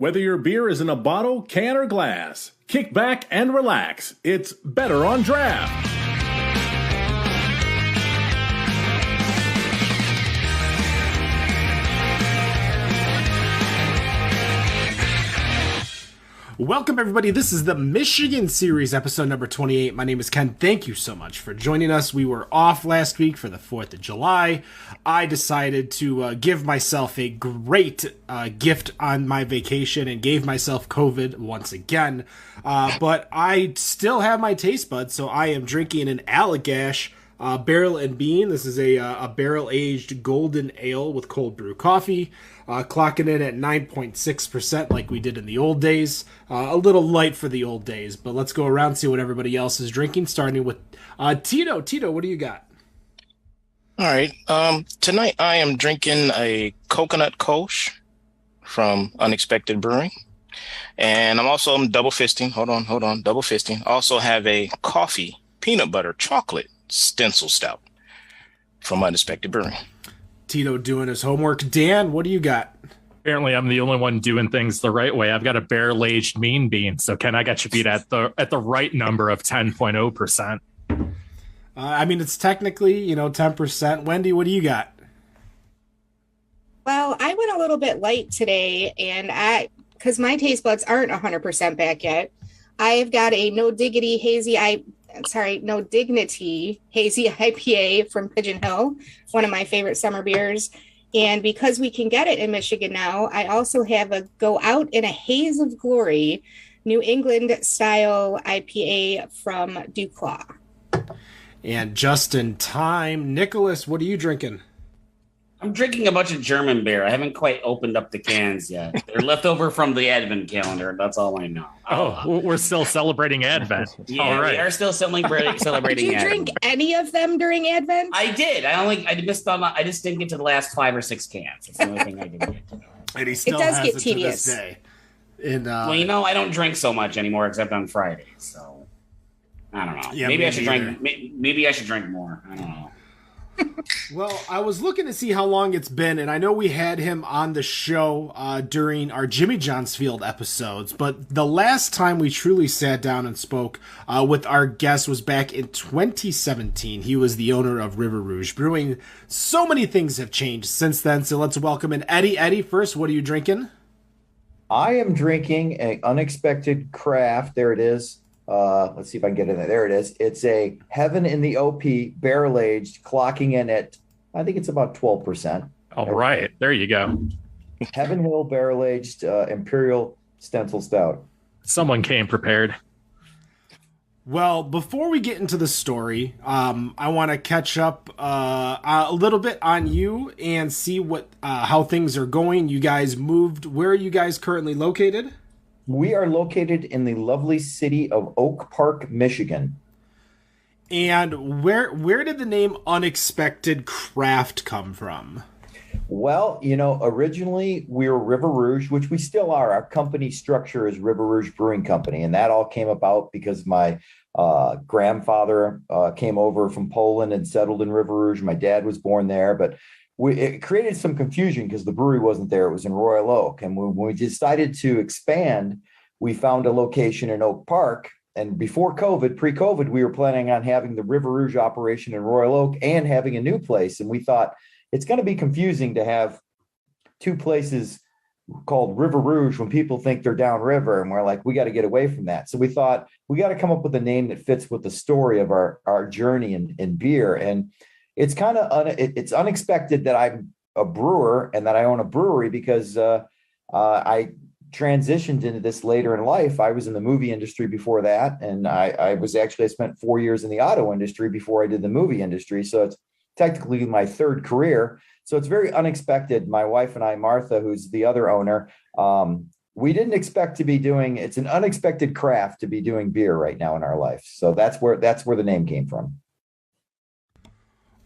Whether your beer is in a bottle, can, or glass, kick back and relax. It's better on draft. Welcome, everybody. This is the Michigan Series, episode number 28. My name is Ken. Thank you so much for joining us. We were off last week for the 4th of July. I decided to give myself a great gift on my vacation and gave myself COVID once again. But I still have my taste buds, so I am drinking an Allagash Barrel and Bean. This is a barrel-aged golden ale with cold brew coffee. Clocking in at 9.6% like we did in the old days. A little light for the old days, but let's go around and see what everybody else is drinking, starting with Tito. Tito, what do you got? All right. Tonight I am drinking a coconut kolsch from Unexpected Brewing. And I'm double fisting. Hold on. Double fisting. Also have a coffee peanut butter chocolate stencil stout from Unexpected Brewing. Tito doing his homework. Dan, what do you got? Apparently, I'm the only one doing things the right way. I've got a barrel-aged mean bean. So, Ken, I got you beat at the right number of 10.0%. I mean, it's technically, 10%. Wendy, what do you got? Well, I went a little bit light today, and because my taste buds aren't 100% back yet, I've got a No Dignity Hazy IPA from Pigeon Hill, one of my favorite summer beers. And because we can get it in Michigan now, I also have a Go Out in a Haze of Glory New England style IPA from Duclaw. And just in time, Nicholas, what are you drinking? I'm drinking a bunch of German beer. I haven't quite opened up the cans yet. They're left over from the Advent calendar. That's all I know. Oh, we're still celebrating Advent. Yeah, all right. We are still celebrating Did you Advent. drink any of them during Advent? I did. I missed on. I just didn't get to the last 5 or 6 cans. That's the only thing I didn't get to. And he still does has get it tedious. to this day. And, well, I don't drink so much anymore except on Fridays. So I don't know. Yeah, maybe I should drink. Maybe I should drink more. I don't know. Well, I was looking to see how long it's been, and I know we had him on the show during our Jimmy John's Field episodes, but the last time we truly sat down and spoke with our guest was back in 2017. He was the owner of Rouge Brewing. So many things have changed since then, so let's welcome in Eddie. Eddie, first, what are you drinking? I am drinking an Unexpected Craft. There it is. Let's see if I can get in there. There it is. It's a Heaven in the OP barrel aged, clocking in at, I think it's about 12%. All right. There you go. Heaven Hill barrel aged Imperial Stencil Stout. Someone came prepared. Well, before we get into the story, I want to catch up a little bit on you and see how things are going. You guys moved. Where are you guys currently located? We are located in the lovely city of Oak Park, Michigan. And where did the name Unexpected Craft come from? Well, originally we were River Rouge, which we still are. Our company structure is Rouge Brewing Company. And that all came about because my grandfather came over from Poland and settled in River Rouge. My dad was born there, but it created some confusion because the brewery wasn't there. It was in Royal Oak. And when we decided to expand, we found a location in Oak Park. And before pre-COVID, we were planning on having the River Rouge operation in Royal Oak and having a new place. And we thought it's going to be confusing to have two places called River Rouge when people think they're downriver. And we're like, we got to get away from that. So we thought we got to come up with a name that fits with the story of our journey in beer. And it's kind of it's unexpected that I'm a brewer and that I own a brewery because I transitioned into this later in life. I was in the movie industry before that, and I spent 4 years in the auto industry before I did the movie industry. So it's technically my third career. So it's very unexpected. My wife and I, Martha, who's the other owner, we didn't expect to be doing. It's an unexpected craft to be doing beer right now in our life. So that's where the name came from.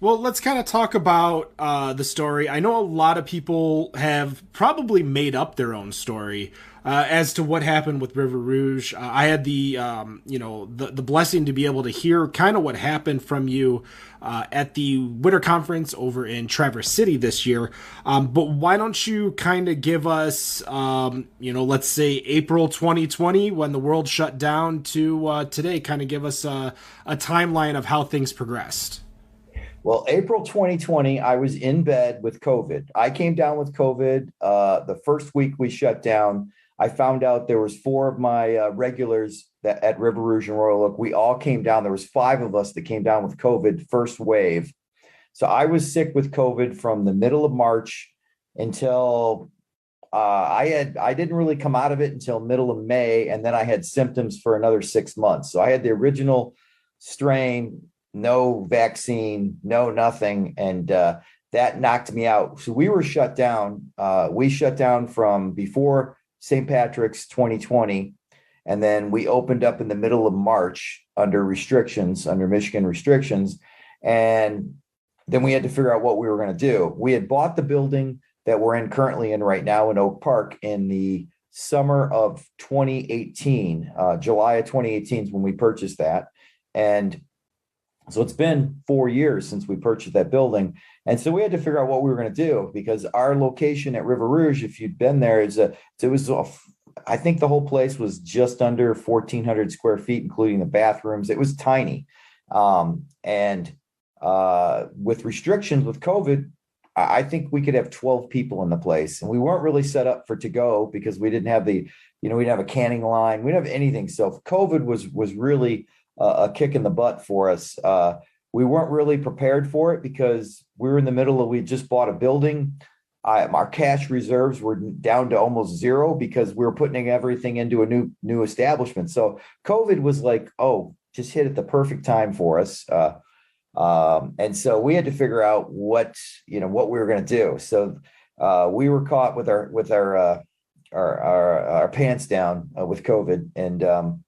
Well, let's kind of talk about the story. I know a lot of people have probably made up their own story as to what happened with River Rouge. I had the blessing to be able to hear kind of what happened from you at the winter conference over in Traverse City this year. But why don't you kind of give us, let's say April 2020 when the world shut down to today, kind of give us a timeline of how things progressed. Well, April 2020, I was in bed with COVID. I came down with COVID. The first week we shut down, I found out there was 4 of my regulars that at River Rouge and Royal Oak. We all came down. There was 5 of us that came down with COVID, first wave. So I was sick with COVID from the middle of March until I didn't really come out of it until middle of May. And then I had symptoms for another 6 months. So I had the original strain, no vaccine, no nothing. And that knocked me out. So we were shut down. We shut down from before St. Patrick's 2020. And then we opened up in the middle of March under Michigan restrictions. And then we had to figure out what we were going to do. We had bought the building that we're currently in right now in Oak Park in the summer of 2018. July of 2018 is when we purchased that. And so it's been 4 years since we purchased that building. And so we had to figure out what we were going to do, because our location at River Rouge, if you'd been there, I think the whole place was just under 1,400 square feet, including the bathrooms. It was tiny. And with restrictions with COVID, I think we could have 12 people in the place. And we weren't really set up for to go because we didn't have we didn't have a canning line. We didn't have anything. So COVID was really a kick in the butt for us. We weren't really prepared for it because we were in the middle of, we just bought a building. Our cash reserves were down to almost zero because we were putting everything into a new establishment. So COVID was like, just hit at the perfect time for us. And so we had to figure out what we were going to do. So we were caught with our pants down with COVID, and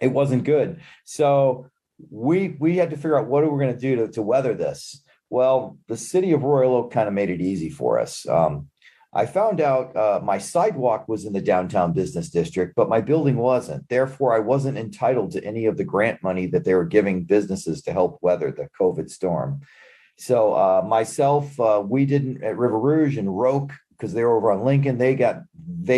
it wasn't good. So we had to figure out what we were going to do to weather this. Well, the city of Royal Oak kind of made it easy for us. I found out my sidewalk was in the downtown business district, but my building wasn't. Therefore, I wasn't entitled to any of the grant money that they were giving businesses to help weather the COVID storm. So myself, we didn't at River Rouge and Roque, because they were over on Lincoln, they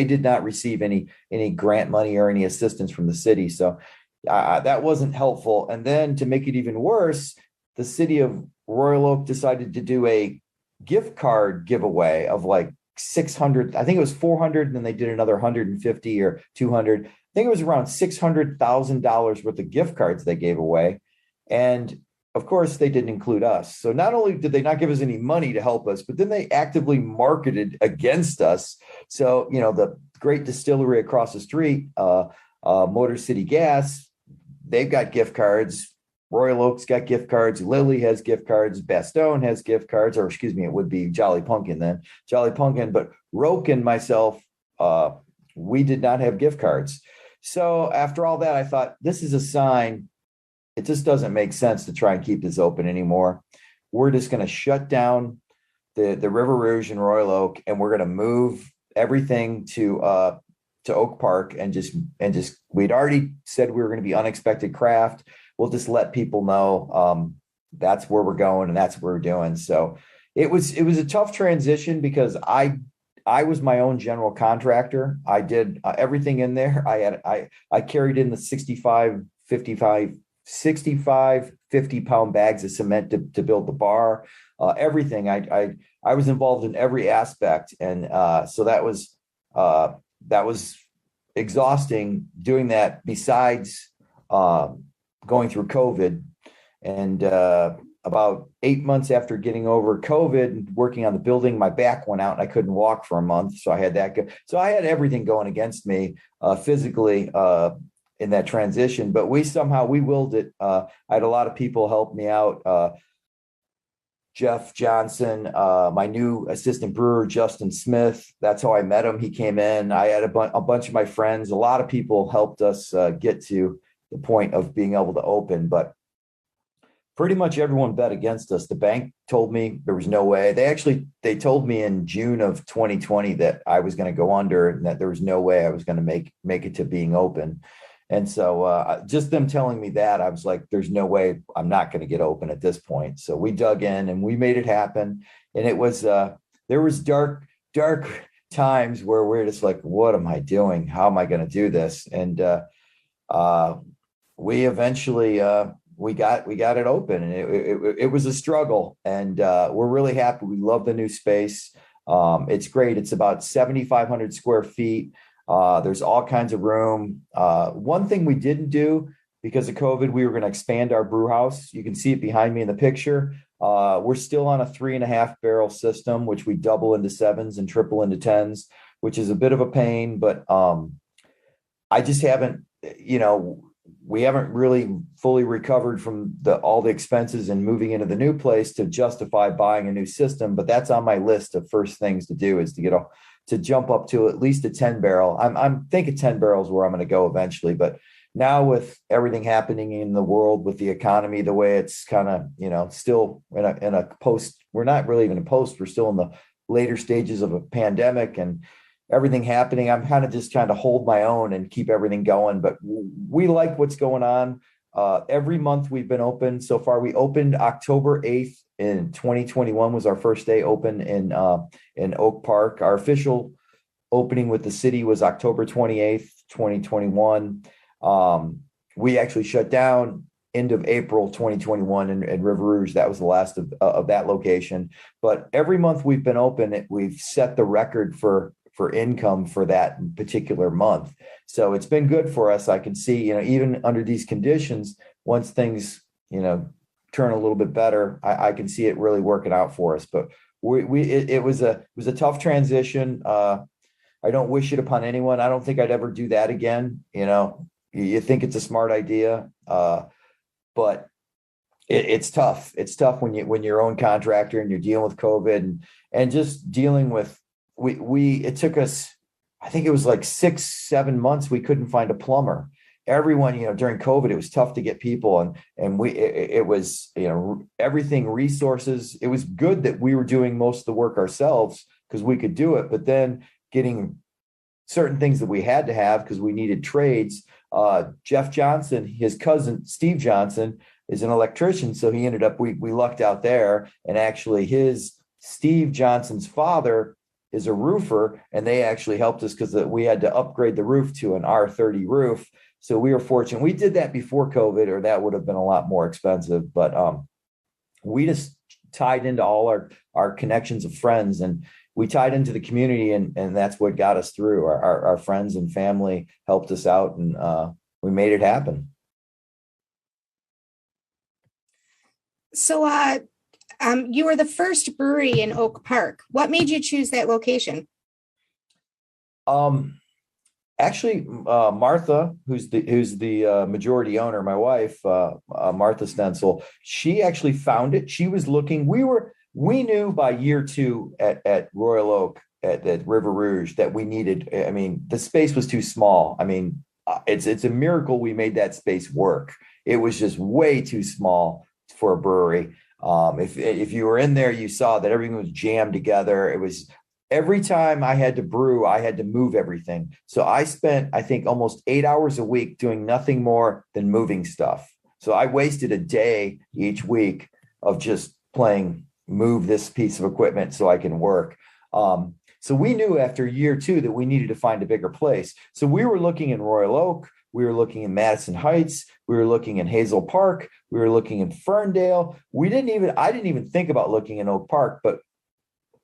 did not receive any grant money or any assistance from the city. So that wasn't helpful. And then to make it even worse, the city of Royal Oak decided to do a gift card giveaway of like 600, I think it was 400, and then they did another 150 or 200. I think it was around $600,000 worth of gift cards they gave away. And of course, they didn't include us. So not only did they not give us any money to help us, but then they actively marketed against us. So, the great distillery across the street, Motor City Gas, they've got gift cards. Royal Oak's got gift cards. Lilly has gift cards. Bastogne has gift cards, or excuse me, it would be Jolly Pumpkin then. Jolly Pumpkin, but Roque and myself, we did not have gift cards. So after all that, I thought, this is a sign. It just doesn't make sense to try and keep this open anymore. We're just going to shut down the River Rouge and Royal Oak, and we're going to move everything to Oak Park and just we'd already said we were going to be Unexpected Craft. We'll just let people know that's where we're going and that's what we're doing. So it was a tough transition because I was my own general contractor. I did everything in there. I carried in the 50 pound bags of cement to build the bar, everything. I was involved in every aspect. And so that was exhausting doing that, besides going through COVID. And about 8 months after getting over COVID and working on the building, my back went out and I couldn't walk for a month. So I had that. So I had everything going against me physically in that transition, but we willed it. I had a lot of people help me out. Jeff Johnson, my new assistant brewer, Justin Smith. That's how I met him. He came in. I had a bunch of my friends. A lot of people helped us get to the point of being able to open. But pretty much everyone bet against us. The bank told me there was no way. They told me in June of 2020 that I was going to go under and that there was no way I was going to make it to being open. And so just them telling me that, I was like, there's no way I'm not going to get open at this point. So we dug in and we made it happen. And it was, there was dark times where we're just like, what am I doing? How am I going to do this? And we eventually, we got it open, and it was a struggle, and we're really happy. We love the new space. It's great. It's about 7,500 square feet. There's all kinds of room. One thing we didn't do because of COVID, we were going to expand our brew house. You can see it behind me in the picture. We're still on a 3.5 barrel system, which we double into 7s and triple into 10s, which is a bit of a pain, but I just haven't, we haven't really fully recovered from all the expenses and moving into the new place to justify buying a new system. But that's on my list of first things to do, is to jump up to at least a 10 barrel. I'm thinking 10 barrels where I'm going to go eventually. But now with everything happening in the world, with the economy, the way it's kind of, still in a post, we're not really even in post, we're still in the later stages of a pandemic and everything happening. I'm kind of just trying to hold my own and keep everything going, but we like what's going on. Every month we've been open so far. We opened October 8th in 2021 was our first day open in Oak Park. Our official opening with the city was October 28th, 2021. We actually shut down end of April 2021 in River Rouge. That was the last of that location. But every month we've been open, we've set the record for income for that particular month. So it's been good for us. I can see, even under these conditions, once things, turn a little bit better, I can see it really working out for us. But it was a tough transition. I don't wish it upon anyone. I don't think I'd ever do that again. You think it's a smart idea, but it's tough. It's tough when you're your own contractor and you're dealing with COVID and just dealing with, it took us, I think it was like 6-7 months. We couldn't find a plumber. Everyone, during COVID, it was tough to get people, and it was, everything, resources. It was good that we were doing most of the work ourselves because we could do it, but then getting certain things that we had to have because we needed trades. Jeff Johnson, his cousin, Steve Johnson, is an electrician. So he ended up, we lucked out there, and actually Steve Johnson's father is a roofer, and they actually helped us because we had to upgrade the roof to an R30 roof. So we were fortunate. We did that before COVID, or that would have been a lot more expensive. But we just tied into all our connections of friends, and we tied into the community, and that's what got us through. Our friends and family helped us out, and we made it happen. So you were the first brewery in Oak Park. What made you choose that location? Actually, Martha, who's the majority owner, my wife, Martha Stencel, she actually found it. She was looking. We knew by year 2 at Royal Oak at River Rouge that we needed. I mean, the space was too small. I mean, it's a miracle we made that space work. It was just way too small for a brewery. If you were in there, you saw that everything was jammed together. It was. Every time I had to brew, I had to move everything. So I spent, I think, almost 8 hours a week doing nothing more than moving stuff. So I wasted a day each week of just playing, move this piece of equipment so I can work. So we knew after year 2 that we needed to find a bigger place. So we were looking in Royal Oak. We were looking in Madison Heights. We were looking in Hazel Park. We were looking in Ferndale. I didn't even think about looking in Oak Park, but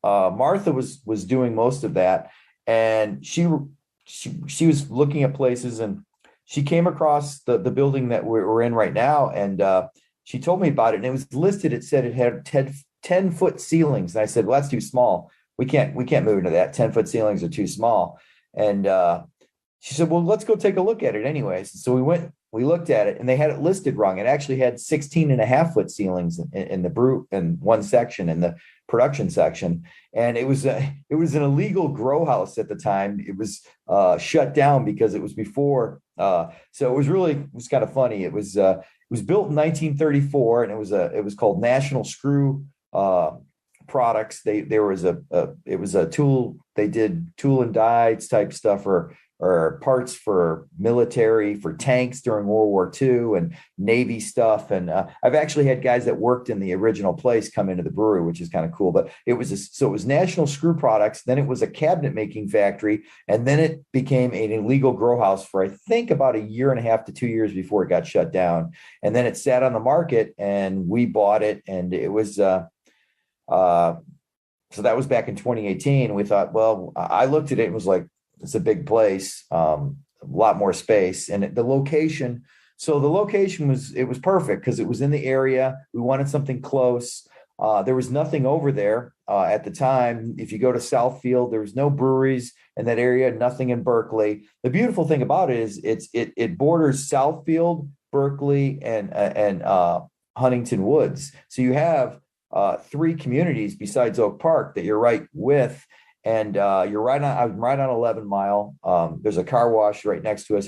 Martha was doing most of that, and she was looking at places, and she came across the building that we're in right now, and she told me about it, and it was listed. It said it had 10-foot ceilings, and I said, well, that's too small. We can't move into that. 10-foot ceilings are too small. And she said, well, let's go take a look at it anyways. So we looked at it, and they had it listed wrong. It actually had 16.5-foot ceilings in the brew in one section, in the production section. And it was an illegal grow house at the time. It was shut down because it was before. So it was kind of funny. It was was built in 1934, and it was called National Screw Products. It was a tool. They did tool and dies type stuff, or parts for military, for tanks during World War II, and Navy stuff. And I've actually had guys that worked in the original place come into the brewery, which is kind of cool. But it was National Screw Products. Then it was a cabinet making factory. And then it became an illegal grow house for, I think, about a year and a half to 2 years before it got shut down. And then it sat on the market, and we bought it. And it was, so that was back in 2018. We thought, well, I looked at it and was like, it's a big place, a lot more space, and the location. So the location was perfect because it was in the area. We wanted something close. There was nothing over there at the time. If you go to Southfield, there was no breweries in that area, nothing in Berkeley. The beautiful thing about it is it borders Southfield, Berkeley, and Huntington Woods. So you have 3 communities besides Oak Park that you're right with. And I'm right on 11 Mile. There's a car wash right next to us.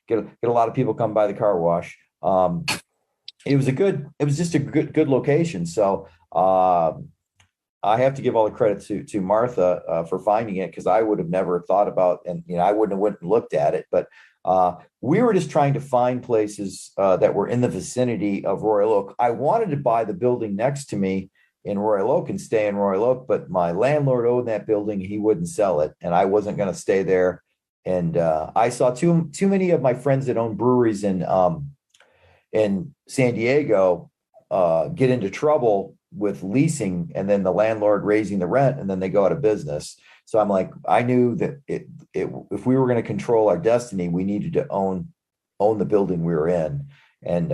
Get a lot of people come by the car wash. It was just a good location. So I have to give all the credit to Martha for finding it, because I would have never thought about, and I wouldn't have went and looked at it. But we were just trying to find places that were in the vicinity of Royal Oak. I wanted to buy the building next to me in Royal Oak and stay in Royal Oak, but my landlord owned that building. He wouldn't sell it, and I wasn't going to stay there. And I saw too many of my friends that own breweries in San Diego get into trouble with leasing, and then the landlord raising the rent, and then they go out of business. So I'm like, I knew that if we were going to control our destiny, we needed to own the building we were in. And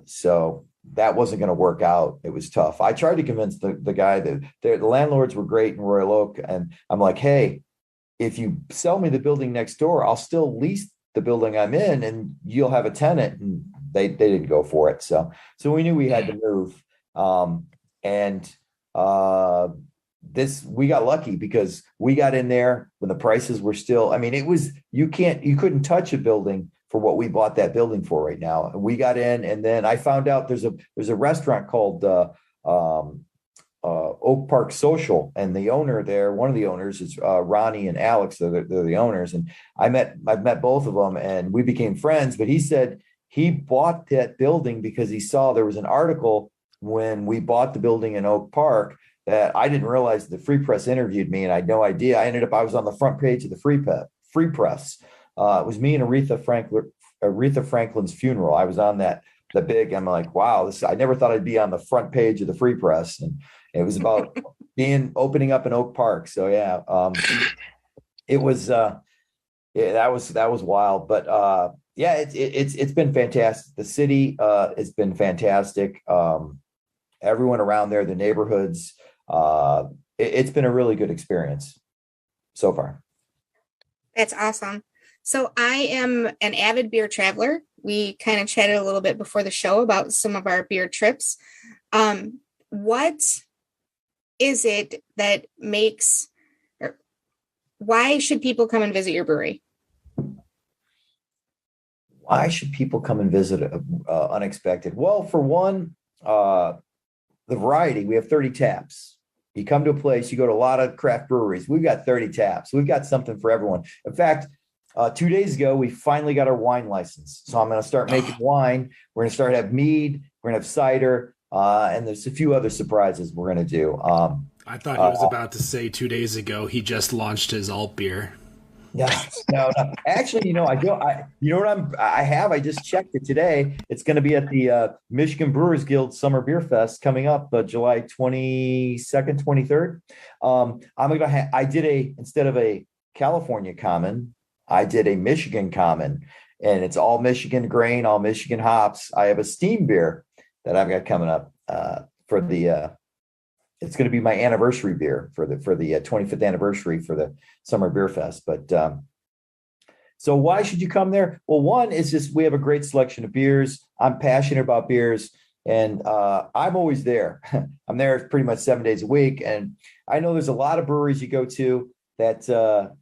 so that wasn't going to work out. It was tough. I tried to convince the guy that the landlords were great in Royal Oak. And I'm like, hey, if you sell me the building next door, I'll still lease the building I'm in, and you'll have a tenant. And they didn't go for it. So we knew we had to move. We got lucky because we got in there when the prices were still, you couldn't touch a building for what we bought that building for right now. And we got in, and then I found out there's a restaurant called Oak Park Social, and the owner there, one of the owners is Ronnie and Alex. They're the owners, and I've met both of them, and we became friends. But he said he bought that building because he saw there was an article when we bought the building in Oak Park that I didn't realize the Free Press interviewed me, and I had no idea. I was on the front page of the Free Press. It was me and Aretha Franklin's funeral. I was on the big. I'm like, wow, I never thought I'd be on the front page of the Free Press, and it was about opening up in Oak Park. So yeah, it was that was wild, but yeah, it's been fantastic. The city has been fantastic. Everyone around there, the neighborhoods, it's been a really good experience so far. That's awesome. So I am an avid beer traveler. We kind of chatted a little bit before the show about some of our beer trips. What is it that why should people come and visit your brewery? Why should people come and visit Unexpected? Well, for one, the variety. We have 30 taps. You come to a place, you go to a lot of craft breweries. We've got 30 taps. We've got something for everyone. In fact, 2 days ago, we finally got our wine license. So I'm going to start making wine. We're going to start have mead. We're going to have cider. And there's a few other surprises we're going to do. I thought he was about to say 2 days ago he just launched his alt beer. Yeah, no. Actually, I just checked it today. It's going to be at the Michigan Brewers Guild Summer Beer Fest coming up July 22nd, 23rd. I did instead of a California Common, I did a Michigan Common, and it's all Michigan grain, all Michigan hops. I have a steam beer that I've got coming up for the. It's going to be my anniversary beer for the 25th anniversary for the Summer Beer Fest. But so why should you come there? Well, one is just we have a great selection of beers. I'm passionate about beers, and I'm always there. I'm there pretty much 7 days a week, and I know there's a lot of breweries you go to that a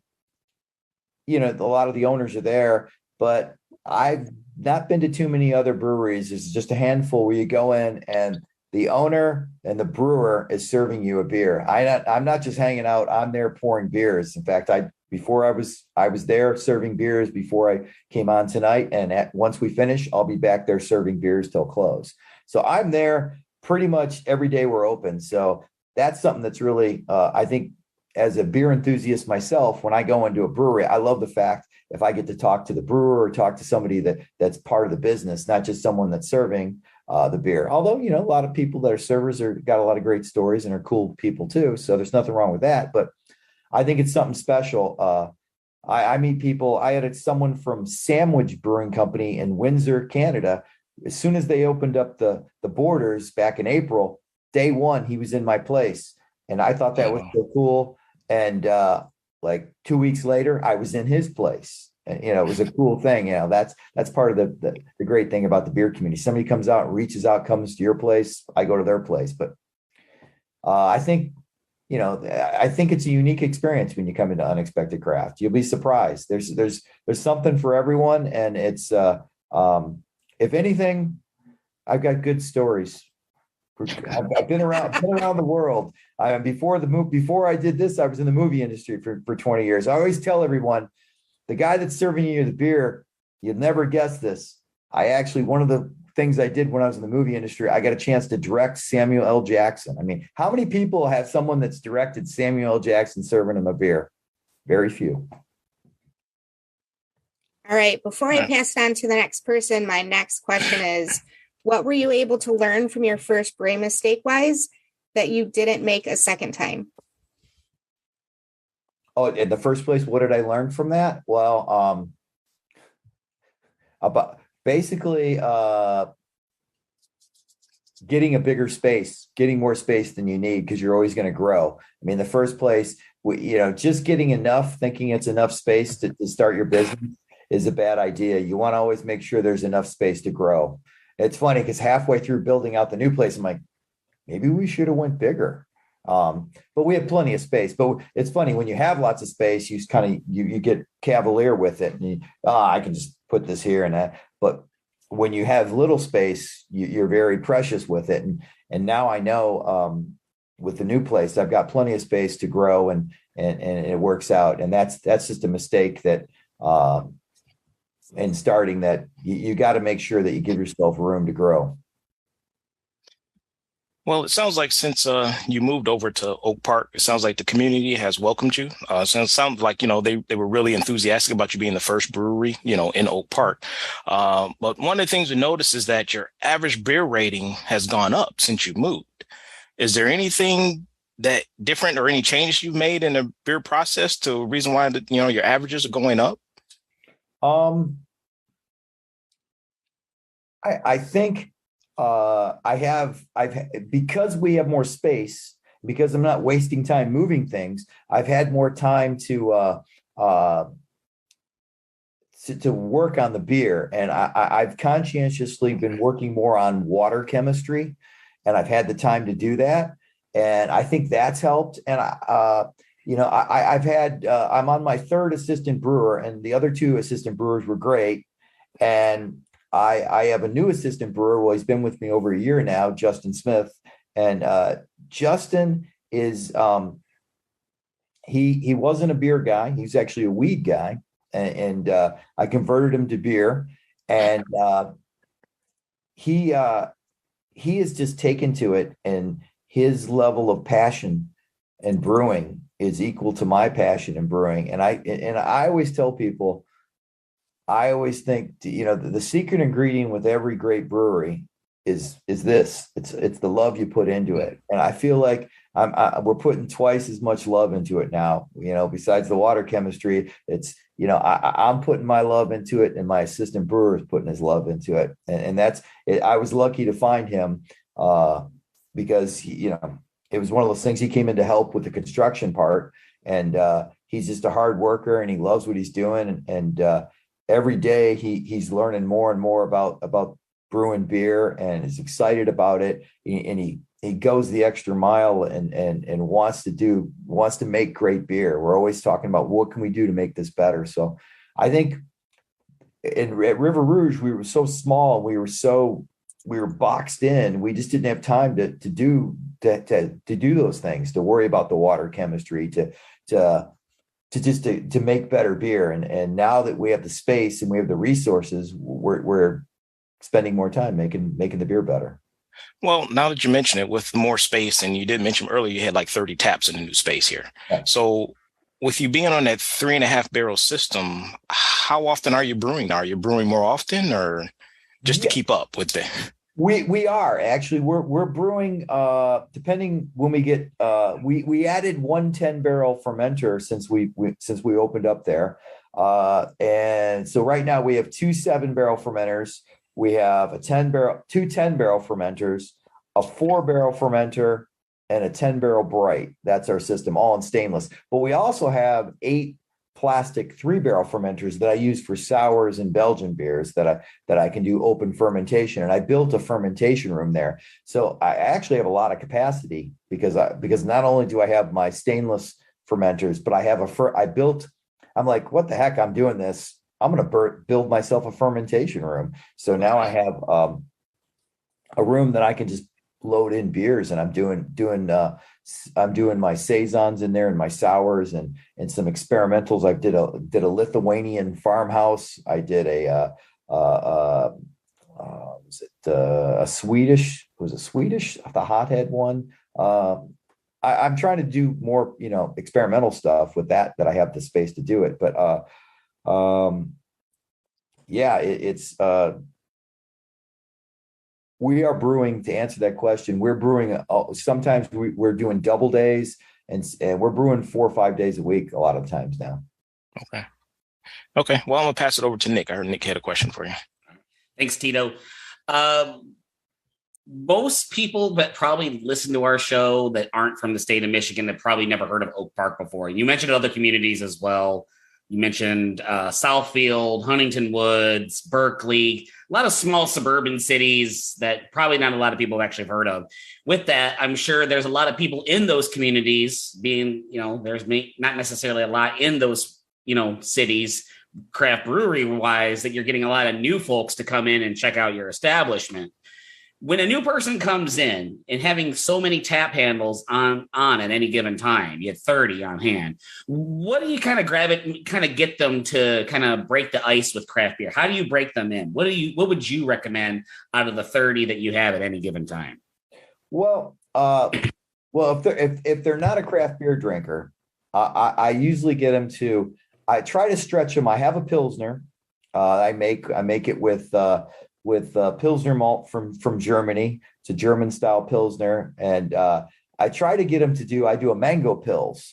lot of the owners are there, but I've not been to too many other breweries. There's just a handful where you go in and the owner and the brewer is serving you a beer. I'm not just hanging out. I'm there pouring beers. In fact, I was there serving beers before I came on tonight. And once we finish, I'll be back there serving beers till close. So I'm there pretty much every day we're open. So that's something that's really, I think, as a beer enthusiast myself, when I go into a brewery, I love the fact if I get to talk to the brewer or talk to somebody that's part of the business, not just someone that's serving the beer. Although, a lot of people that are servers got a lot of great stories and are cool people too. So there's nothing wrong with that. But I think it's something special. I meet people. I had someone from Sandwich Brewing Company in Windsor, Canada. As soon as they opened up the borders back in April, day one, he was in my place. And I thought that was so cool. And like 2 weeks later, I was in his place. And, it was a cool thing. That's part of the great thing about the beer community. Somebody comes out, reaches out, comes to your place. I go to their place. But I think, I think it's a unique experience when you come into Unexpected Craft. You'll be surprised. There's something for everyone. And it's, if anything, I've got good stories. I've been around the world. Before I did this, I was in the movie industry for 20 years. I always tell everyone, the guy that's serving you the beer, you'd never guess this. One of the things I did when I was in the movie industry, I got a chance to direct Samuel L. Jackson. I mean, how many people have someone that's directed Samuel L. Jackson serving them a beer? Very few. All right. Before I pass it on to the next person, my next question is, what were you able to learn from your first brewing mistake-wise that you didn't make a second time? Oh, in the first place, what did I learn from that? Well, about basically getting a bigger space, getting more space than you need because you're always going to grow. I mean, in the first place, just getting enough, thinking it's enough space to start your business is a bad idea. You want to always make sure there's enough space to grow. It's funny because halfway through building out the new place, I'm like, maybe we should have went bigger. But we have plenty of space. But it's funny when you have lots of space, you kind of you get cavalier with it, and I can just put this here and that. But when you have little space, you're very precious with it. And now I know with the new place, I've got plenty of space to grow, and it works out. And that's just a mistake that in starting that you got to make sure that you give yourself room to grow. Well, it sounds like since you moved over to Oak Park, it sounds like the community has welcomed you. So it sounds like, they were really enthusiastic about you being the first brewery, in Oak Park. But one of the things we noticed is that your average beer rating has gone up since you moved. Is there anything that different or any changes you've made in the beer process to a reason why, your averages are going up? I think because we have more space, because I'm not wasting time moving things, I've had more time to work on the beer. And I've conscientiously been working more on water chemistry, and I've had the time to do that. And I think that's helped. And I'm on my third assistant brewer, and the other two assistant brewers were great. And I have a new assistant brewer. Well, he's been with me over a year now, Justin Smith. And Justin is he wasn't a beer guy. He's actually a weed guy. And I converted him to beer. And he has just taken to it, and his level of passion and brewing is equal to my passion in brewing. And I always tell people, I always think, the secret ingredient with every great brewery is this. It's the love you put into it. And I feel like we're putting twice as much love into it now, besides the water chemistry. It's, I'm putting my love into it, and my assistant brewer is putting his love into it. And that's it. I was lucky to find him because it was one of those things. He came in to help with the construction part, and he's just a hard worker, and he loves what he's doing. And every day he's learning more and more about brewing beer, and is excited about it. And he goes the extra mile and wants to make great beer. We're always talking about what can we do to make this better. So I think at River Rouge, we were so small. We were boxed in. We just didn't have time to do those things, to worry about the water chemistry, to make better beer. And now that we have the space and we have the resources, we're spending more time making the beer better. Well, now that you mention it, with more space, and you did mention earlier, you had like 30 taps in the new space here. Yeah. So with you being on that 3.5 barrel system, how often are you brewing? Are you brewing more often, or just to keep up with the? We are actually we're brewing depending when we get we added 1 10-barrel fermenter since we opened up there, and so right now we have 2 7-barrel fermenters. We have two 10-barrel fermenters, a 4-barrel fermenter, and a 10-barrel bright. That's our system, all in stainless. But we also have 8 plastic 3-barrel fermenters that I use for sours and Belgian beers that I can do open fermentation. And I built a fermentation room there. So I actually have a lot of capacity because not only do I have my stainless fermenters, but I have I'm like, what the heck, I'm doing this. I'm going to build myself a fermentation room. So now I have a room that I can just load in beers, and I'm doing my saisons in there and my sours and some experimentals. I did a Lithuanian farmhouse. I did a Swedish, the hothead one. I'm trying to do more, experimental stuff with that I have the space to do it. But we are brewing, to answer that question. We're brewing. Sometimes we're doing double days, and we're brewing 4 or 5 days a week a lot of times now. Okay. Well, I'm gonna pass it over to Nick. I heard Nick had a question for you. Thanks, Tito. Most people that probably listen to our show that aren't from the state of Michigan have probably never heard of Oak Park before. You mentioned other communities as well. You mentioned Southfield, Huntington Woods, Berkeley, a lot of small suburban cities that probably not a lot of people have actually heard of. With that, I'm sure there's a lot of people in those communities being, there's not necessarily a lot in those, cities, craft brewery wise, that you're getting a lot of new folks to come in and check out your establishment. When a new person comes in and having so many tap handles on at any given time, you had 30 on hand. What do you kind of grab it and kind of get them to kind of break the ice with craft beer? How do you break them in? What would you recommend out of the 30 that you have at any given time? Well, if they're not a craft beer drinker, I usually get them to. I try to stretch them. I have a Pilsner. I make it with Pilsner malt from Germany. It's a German style Pilsner. And I try to get them to I do a mango Pils.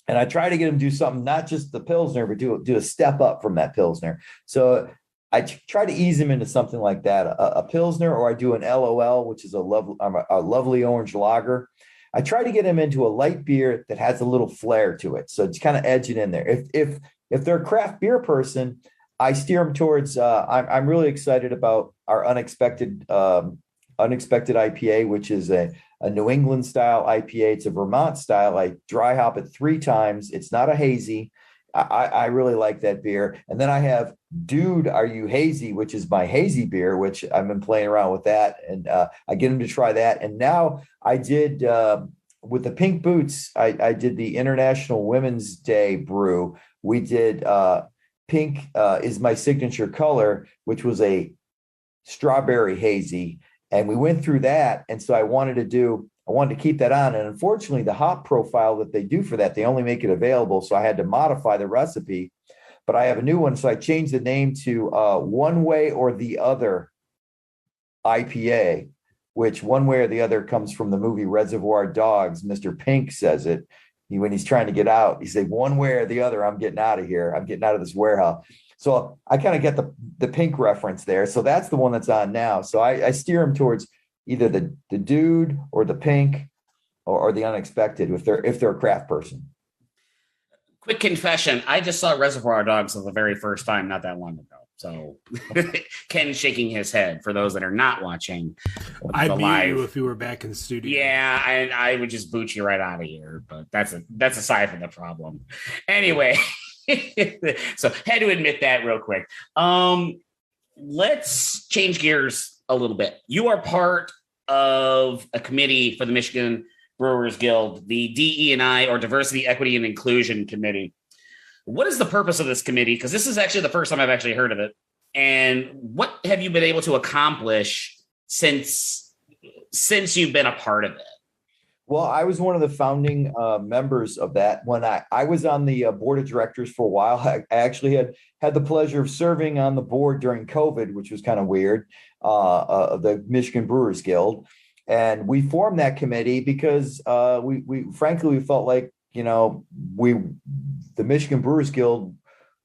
And I try to get them to do something, not just the Pilsner, but do a step up from that Pilsner. So I try to ease them into something like that, a Pilsner, or I do an LOL, which is a lovely orange lager. I try to get them into a light beer that has a little flair to it. So it's kind of edging in there. If they're a craft beer person, I steer them towards. I'm really excited about our Unexpected IPA, which is a New England style IPA. It's a Vermont style. I dry hop it 3 times. It's not a hazy. I really like that beer. And then I have Dude, Are You Hazy, which is my hazy beer, which I've been playing around with that. And I get them to try that. And now I did with the Pink Boots, I did the International Women's Day brew. We did Pink is my signature color, which was a strawberry hazy. And we went through that. And so I wanted to keep that on. And unfortunately, the hop profile that they do for that, they only make it available. So I had to modify the recipe, but I have a new one. So I changed the name to One Way or the Other IPA, which One Way or the Other comes from the movie Reservoir Dogs. Mr. Pink says it. When he's trying to get out, he said, one way or the other, I'm getting out of here. I'm getting out of this warehouse. So I kind of get the Pink reference there. So that's the one that's on now. So I steer them towards either the Dude or the Pink or the Unexpected if they're a craft person. Quick confession. I just saw Reservoir Dogs for the very first time not that long ago. So Ken shaking his head for those that are not watching. I'd mute you if you were back in the studio. Yeah, I would just boot you right out of here. But that's aside from the problem. Anyway, So had to admit that real quick. Let's change gears a little bit. You are part of a committee for the Michigan Brewers Guild, the DE&I, or Diversity, Equity, and Inclusion Committee. What is the purpose of this committee? Because this is actually the first time I've actually heard of it. And what have you been able to accomplish since you've been a part of it? Well, I was one of the founding members of that. When I was on the board of directors for a while, I actually had the pleasure of serving on the board during COVID, which was kind of weird, of the Michigan Brewers Guild. And we formed that committee because we frankly felt like, the Michigan Brewers Guild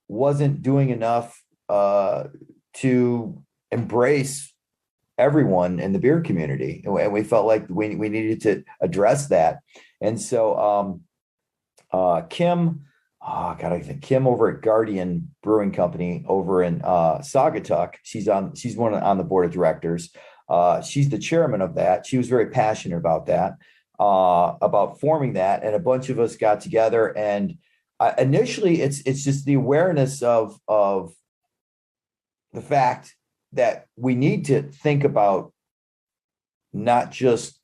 wasn't doing enough to embrace everyone in the beer community, and we felt like we needed to address that. And so Kim over at Guardian Brewing Company over in Saugatuck, she's one on the board of directors. She's the chairman of that. She was very passionate about that, about forming that, and a bunch of us got together. And initially, it's just the awareness of the fact that we need to think about not just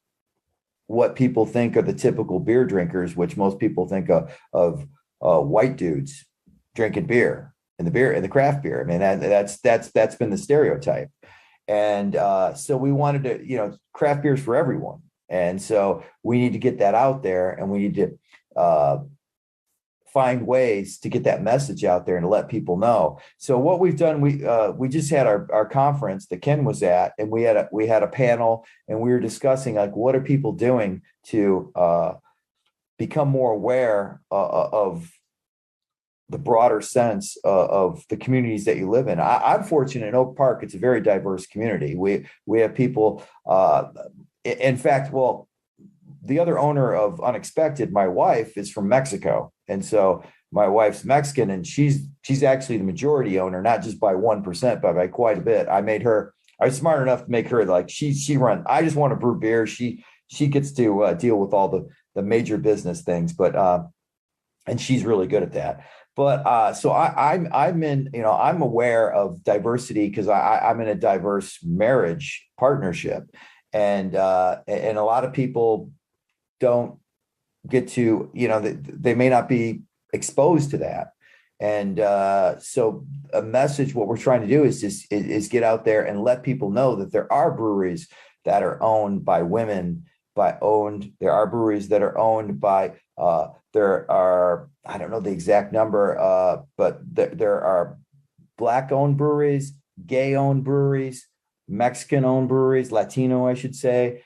what people think are the typical beer drinkers, which most people think of white dudes drinking beer and the craft beer. I mean, that's been the stereotype. And so we wanted to, craft beers for everyone. And so we need to get that out there, and we need to find ways to get that message out there and to let people know. So what we've done, we just had our conference that Ken was at, and we had a panel, and we were discussing, like, what are people doing to become more aware of the broader sense of the communities that you live in. I'm fortunate in Oak Park. It's a very diverse community. We have people, in fact, well, the other owner of Unexpected, my wife, is from Mexico. And so my wife's Mexican, and she's actually the majority owner, not just by 1%, but by quite a bit. I was smart enough to make her, like, she run, I just want to brew beer. She gets to deal with all the major business things, but and she's really good at that. But so I'm aware of diversity because I'm in a diverse marriage partnership, and a lot of people don't get to, they may not be exposed to that. And so a message, what we're trying to do is get out there and let people know that there are breweries that are owned by women, there are breweries that are owned by, there are, I don't know the exact number, but there are Black-owned breweries, gay-owned breweries, Mexican-owned breweries, Latino, I should say.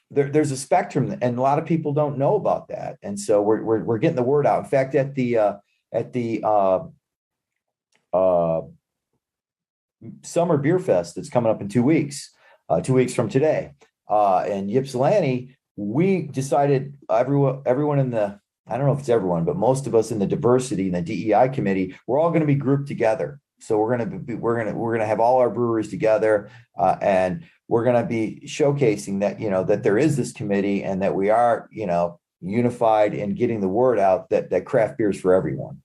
There's a spectrum, and a lot of people don't know about that. And so we're getting the word out. In fact, at the Summer Beer Fest that's coming up in 2 weeks, 2 weeks from today, in Ypsilanti, we decided everyone in the, I don't know if it's everyone, but most of us in the diversity and the DEI committee, we're all going to be grouped together. So we're going to have all our breweries together, and we're going to be showcasing that, that there is this committee, and that we are, unified in getting the word out that craft beer is for everyone.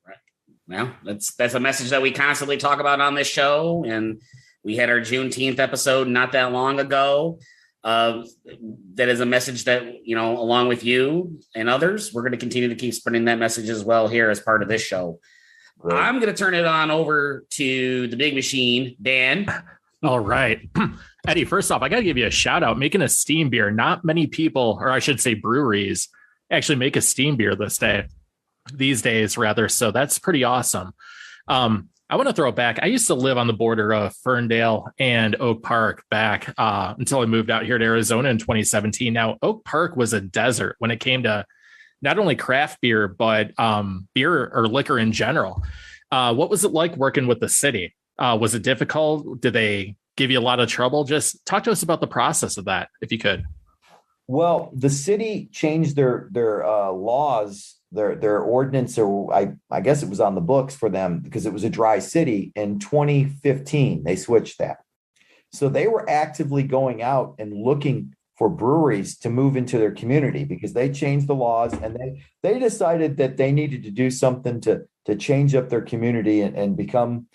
Right. Well, that's a message that we constantly talk about on this show, and we had our Juneteenth episode not that long ago. That is a message that, along with you and others, we're going to continue to keep spreading that message as well here as part of this show. Right. I'm going to turn it on over to the big machine, Dan. All right. Eddie, first off, I got to give you a shout out. Making a steam beer. Not many people, or I should say breweries, actually make a steam beer these days, rather. So that's pretty awesome. I want to throw it back. I used to live on the border of Ferndale and Oak Park back until I moved out here to Arizona in 2017. Now, Oak Park was a desert when it came to not only craft beer, but beer or liquor in general. What was it like working with the city? Was it difficult? Did they give you a lot of trouble? Just talk to us about the process of that, if you could. Well, the city changed their laws, their ordinance, or I guess it was on the books for them because it was a dry city in 2015. They switched that. So they were actively going out and looking for breweries to move into their community because they changed the laws and they decided that they needed to do something to change up their community and become,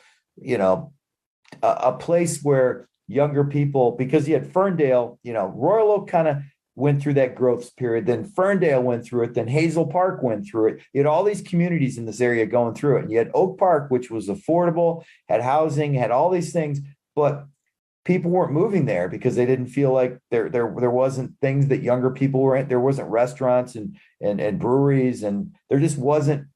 a place where younger people, because you had Ferndale, Royal Oak kind of went through that growth period. Then Ferndale went through it. Then Hazel Park went through it. You had all these communities in this area going through it. And you had Oak Park, which was affordable, had housing, had all these things, but people weren't moving there because they didn't feel like there wasn't things that younger people were in. There wasn't restaurants and breweries, and there just wasn't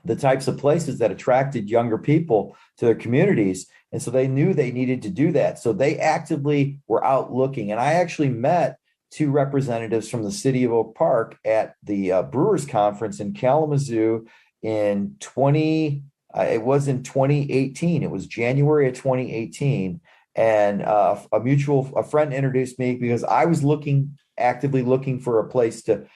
the types of places that attracted younger people to their communities. And so they knew they needed to do that. So they actively were out looking. And I actually met two representatives from the city of Oak Park at the Brewers conference in Kalamazoo in 2018. It was January of 2018. And a friend introduced me because I was actively looking for a place to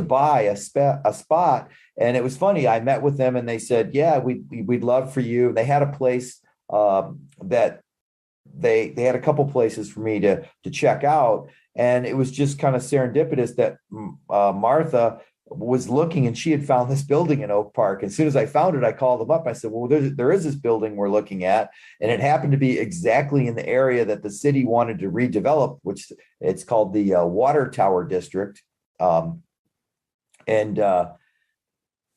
buy a spot. And it was funny. I met with them and they said, yeah, we'd love for you. They had a place that they had a couple places for me to check out. And it was just kind of serendipitous that Martha was looking and she had found this building in Oak Park. As soon as I found it, I called them up. I said, well, there is this building we're looking at. And it happened to be exactly in the area that the city wanted to redevelop, which it's called the Water Tower District. And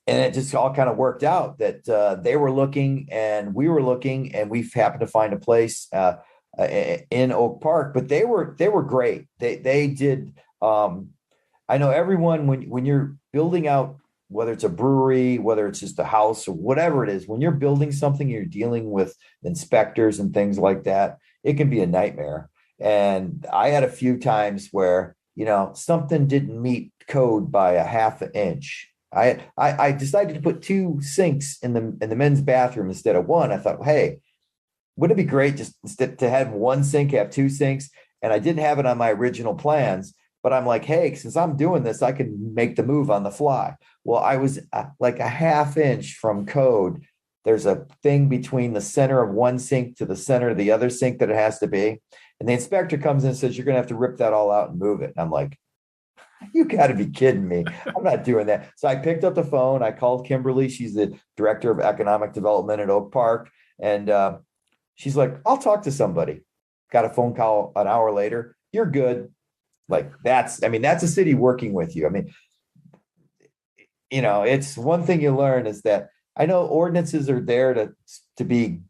it just all kind of worked out that they were looking and we were looking, and we happened to find a place in Oak Park. But they were great. They did. I know everyone when you're building out, whether it's a brewery, whether it's just a house or whatever it is, when you're building something, you're dealing with inspectors and things like that. It can be a nightmare. And I had a few times where something didn't meet code by a half an inch. I decided to put two sinks in the men's bathroom instead of one. I thought, hey, wouldn't it be great just instead to have one sink, have two sinks? And I didn't have it on my original plans, but I'm like, hey, since I'm doing this, I can make the move on the fly. Well, I was like a half inch from code. There's a thing between the center of one sink to the center of the other sink that it has to be. And the inspector comes in and says, you're going to have to rip that all out and move it. And I'm like, you got to be kidding me. I'm not doing that. So I picked up the phone. I called Kimberly. She's the director of economic development at Oak Park. And she's like, I'll talk to somebody. Got a phone call an hour later. You're good. Like that's a city working with you. I mean, it's one thing you learn is that I know ordinances are there to be,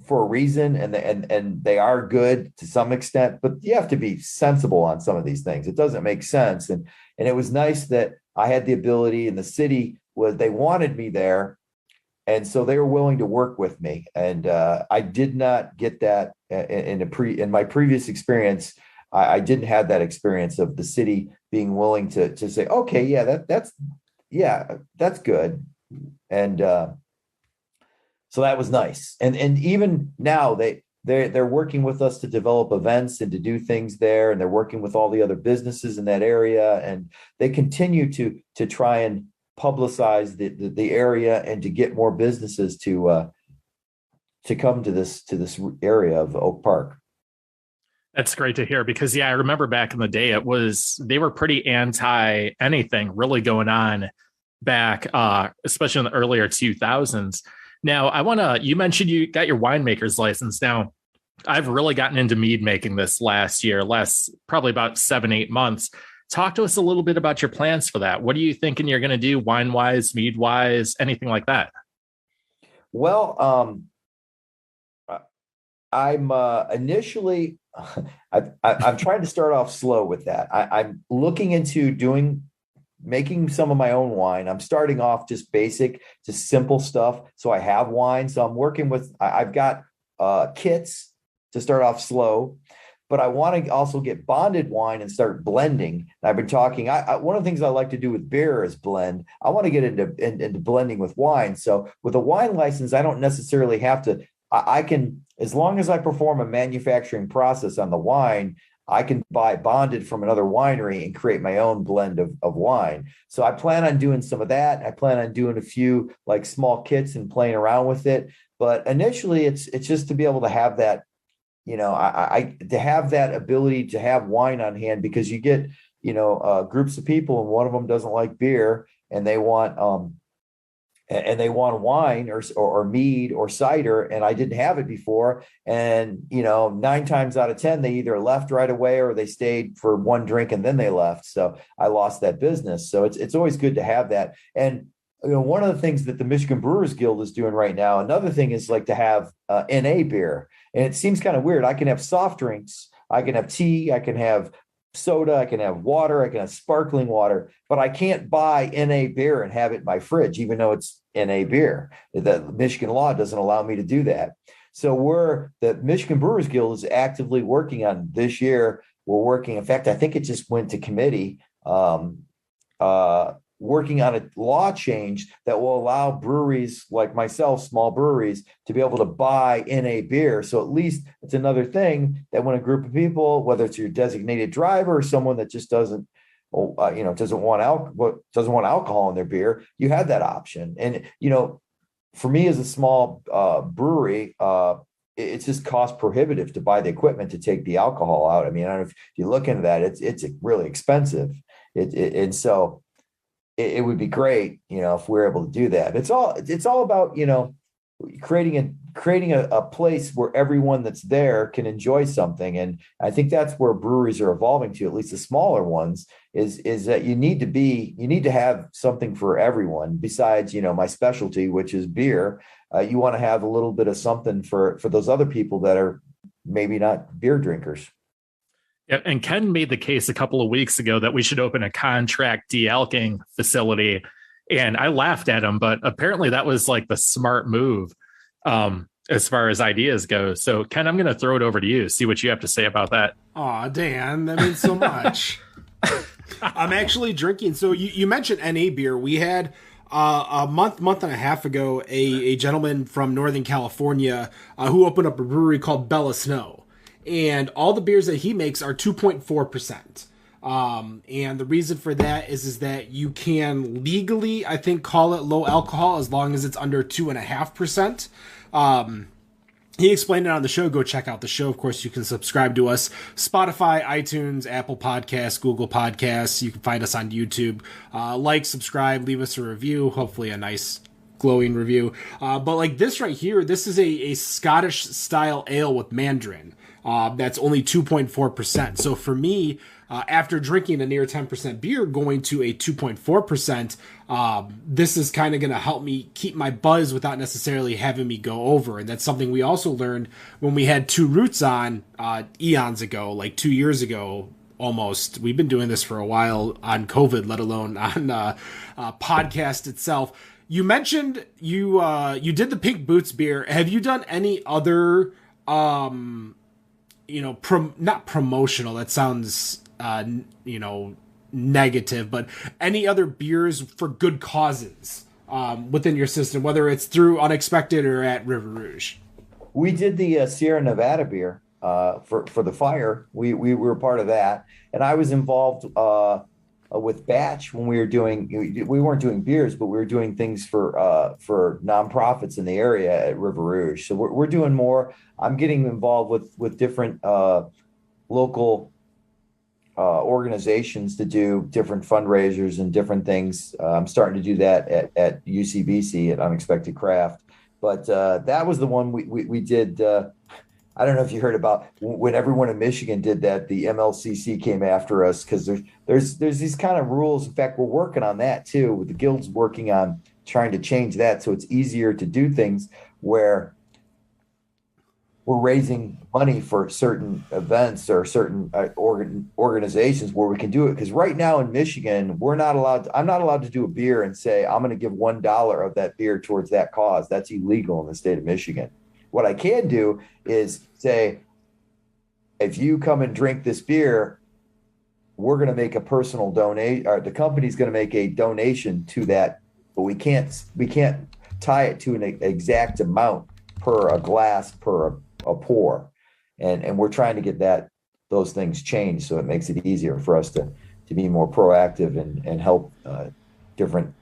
for a reason, and they are good to some extent, but you have to be sensible on some of these things. It doesn't make sense. And it was nice that I had the ability, and the city they wanted me there. And so they were willing to work with me. And I did not get that in my previous experience. I didn't have that experience of the city being willing to say, okay, yeah, that's good. And so that was nice. And even now they're working with us to develop events and to do things there. And they're working with all the other businesses in that area. And they continue to try and publicize the area and to get more businesses to come to this area of Oak Park. That's great to hear because, I remember back in the day, they were pretty anti anything really going on back, especially in the earlier 2000s. Now, you mentioned you got your winemaker's license. Now, I've really gotten into mead making this probably about 7-8 months. Talk to us a little bit about your plans for that. What are you thinking you're going to do wine-wise, mead-wise, anything like that? Well, I'm initially, I'm trying to start off slow with that. I'm looking into making some of my own wine. I'm starting off just basic, just simple stuff. So I have wine. So I'm working with, I've got kits to start off slow, but I want to also get bonded wine and start blending. And I've been talking, one of the things I like to do with beer is blend. I want to get into blending with wine. So with a wine license, I don't necessarily have to, I can, as long as I perform a manufacturing process on the wine, I can buy bonded from another winery and create my own blend of wine. So I plan on doing some of that. I plan on doing a few like small kits and playing around with it. But initially it's just to be able to have that I to have that ability to have wine on hand, because you get, groups of people and one of them doesn't like beer and they want wine or mead or cider, and I didn't have it before. And 9 times out of 10, they either left right away or they stayed for one drink and then they left. So I lost that business. So it's always good to have that. And one of the things that the Michigan Brewers Guild is doing right now, another thing is like to have NA beer. And it seems kind of weird. I can have soft drinks, I can have tea, I can have soda, I can have water, I can have sparkling water, but I can't buy NA beer and have it in my fridge, even though it's NA beer. The Michigan law doesn't allow me to do that. So the Michigan Brewers Guild is actively working on this year. We're working, in fact, I think it just went to committee, working on a law change that will allow breweries like myself, small breweries, to be able to buy NA beer. So at least it's another thing that when a group of people, whether it's your designated driver or someone that just doesn't want alcohol in their beer, you have that option. And for me as a small brewery, it's just cost prohibitive to buy the equipment to take the alcohol out. I mean, I don't know if you look into that, it's really expensive. And so it would be great, if we're able to do that. It's all about, creating a place where everyone that's there can enjoy something. And I think that's where breweries are evolving to, at least the smaller ones, is that you need to have something for everyone besides, my specialty, which is beer. You want to have a little bit of something for those other people that are maybe not beer drinkers. Yeah, and Ken made the case a couple of weeks ago that we should open a contract dealking facility. And I laughed at him, but apparently that was like the smart move as far as ideas go. So Ken, I'm going to throw it over to you. See what you have to say about that. Aw, Dan, that means so much. I'm actually drinking. So you mentioned NA beer. We had a month and a half ago, a gentleman from Northern California who opened up a brewery called Bella Snow. And all the beers that he makes are 2.4%. And the reason for that is that you can legally, I think, call it low alcohol as long as it's under 2.5%. He explained it on the show. Go check out the show. Of course, you can subscribe to us. Spotify, iTunes, Apple Podcasts, Google Podcasts. You can find us on YouTube. Like, subscribe, leave us a review. Hopefully a nice glowing review. But like this right here, this is a Scottish style ale with Mandarin. That's only 2.4%. So for me, after drinking a near 10% beer, going to a 2.4%, this is kind of going to help me keep my buzz without necessarily having me go over. And that's something we also learned when we had Two Roots on eons ago, like 2 years ago. Almost. We've been doing this for a while on COVID, let alone on podcast itself. You mentioned you did the Pink Boots beer. Have you done any other not promotional, that sounds, negative, but any other beers for good causes within your system, whether it's through Unexpected or at River Rouge? We did the Sierra Nevada beer for the fire. We were part of that. And I was involved with Batch when we weren't doing beers, but we were doing things for nonprofits in the area at River Rouge. So we're doing more. I'm getting involved with different local organizations to do different fundraisers and different things. I'm starting to do that at UCBC at Unexpected Craft. But that was the one we did. I don't know if you heard about when everyone in Michigan did that, the MLCC came after us because there's these kind of rules. In fact, we're working on that too. The guild's working on trying to change that so it's easier to do things where we're raising money for certain events or certain organizations where we can do it. Because right now in Michigan, I'm not allowed to do a beer and say, I'm going to give $1 of that beer towards that cause. That's illegal in the state of Michigan. What I can do is say, if you come and drink this beer, we're going to make a personal donation, or the company's going to make a donation to that, but we can't tie it to an exact amount per a glass, per a pour. And we're trying to get those things changed so it makes it easier for us to be more proactive and help different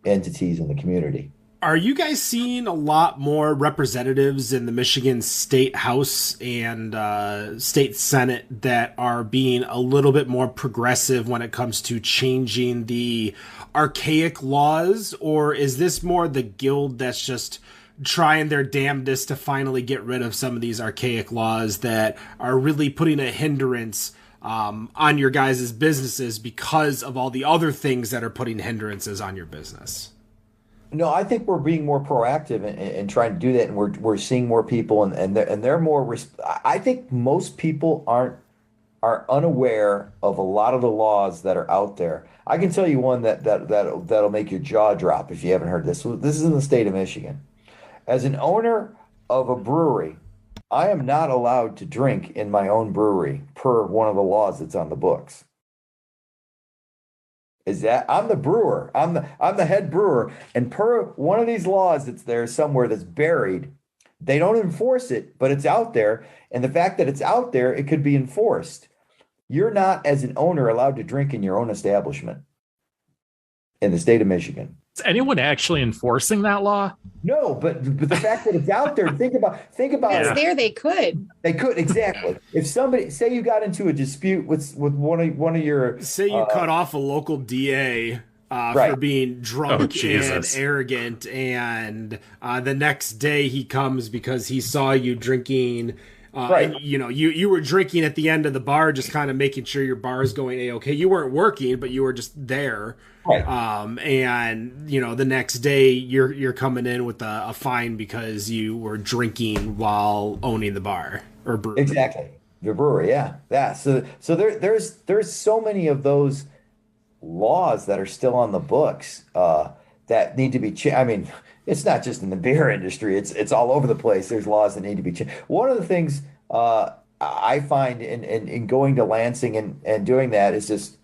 entities in the community. Are you guys seeing a lot more representatives in the Michigan State House and State Senate that are being a little bit more progressive when it comes to changing the archaic laws? Or is this more the guild that's just trying their damnedest to finally get rid of some of these archaic laws that are really putting a hindrance on your guys' businesses because of all the other things that are putting hindrances on your business? No, I think we're being more proactive in trying to do that, and we're seeing more people, and they're more. I think most people are unaware of a lot of the laws that are out there. I can tell you one that'll make your jaw drop if you haven't heard this. This is in the state of Michigan. As an owner of a brewery, I am not allowed to drink in my own brewery per one of the laws that's on the books. Is that I'm the brewer, I'm the head brewer, and per one of these laws that's there somewhere that's buried, they don't enforce it, but it's out there. And the fact that it's out there, it could be enforced. You're not, as an owner, allowed to drink in your own establishment in the state of Michigan. Is anyone actually enforcing that law? No, but the fact that it's out there, think about It's there, they could. They could, exactly. If somebody, say you got into a dispute with one of your, say you cut off a local DA right. for being drunk and arrogant, and the next day he comes because he saw you drinking. Right. And, you were drinking at the end of the bar, just kind of making sure your bar is going A-okay. You weren't working, but you were just there. Right. And the next day you're coming in with a fine because you were drinking while owning the bar or brewery. Exactly. The brewery. Yeah. So there's so many of those laws that are still on the books, that need to be changed. I mean, it's not just in the beer industry. It's all over the place. There's laws that need to be changed. One of the things I find in going to Lansing and doing that is just,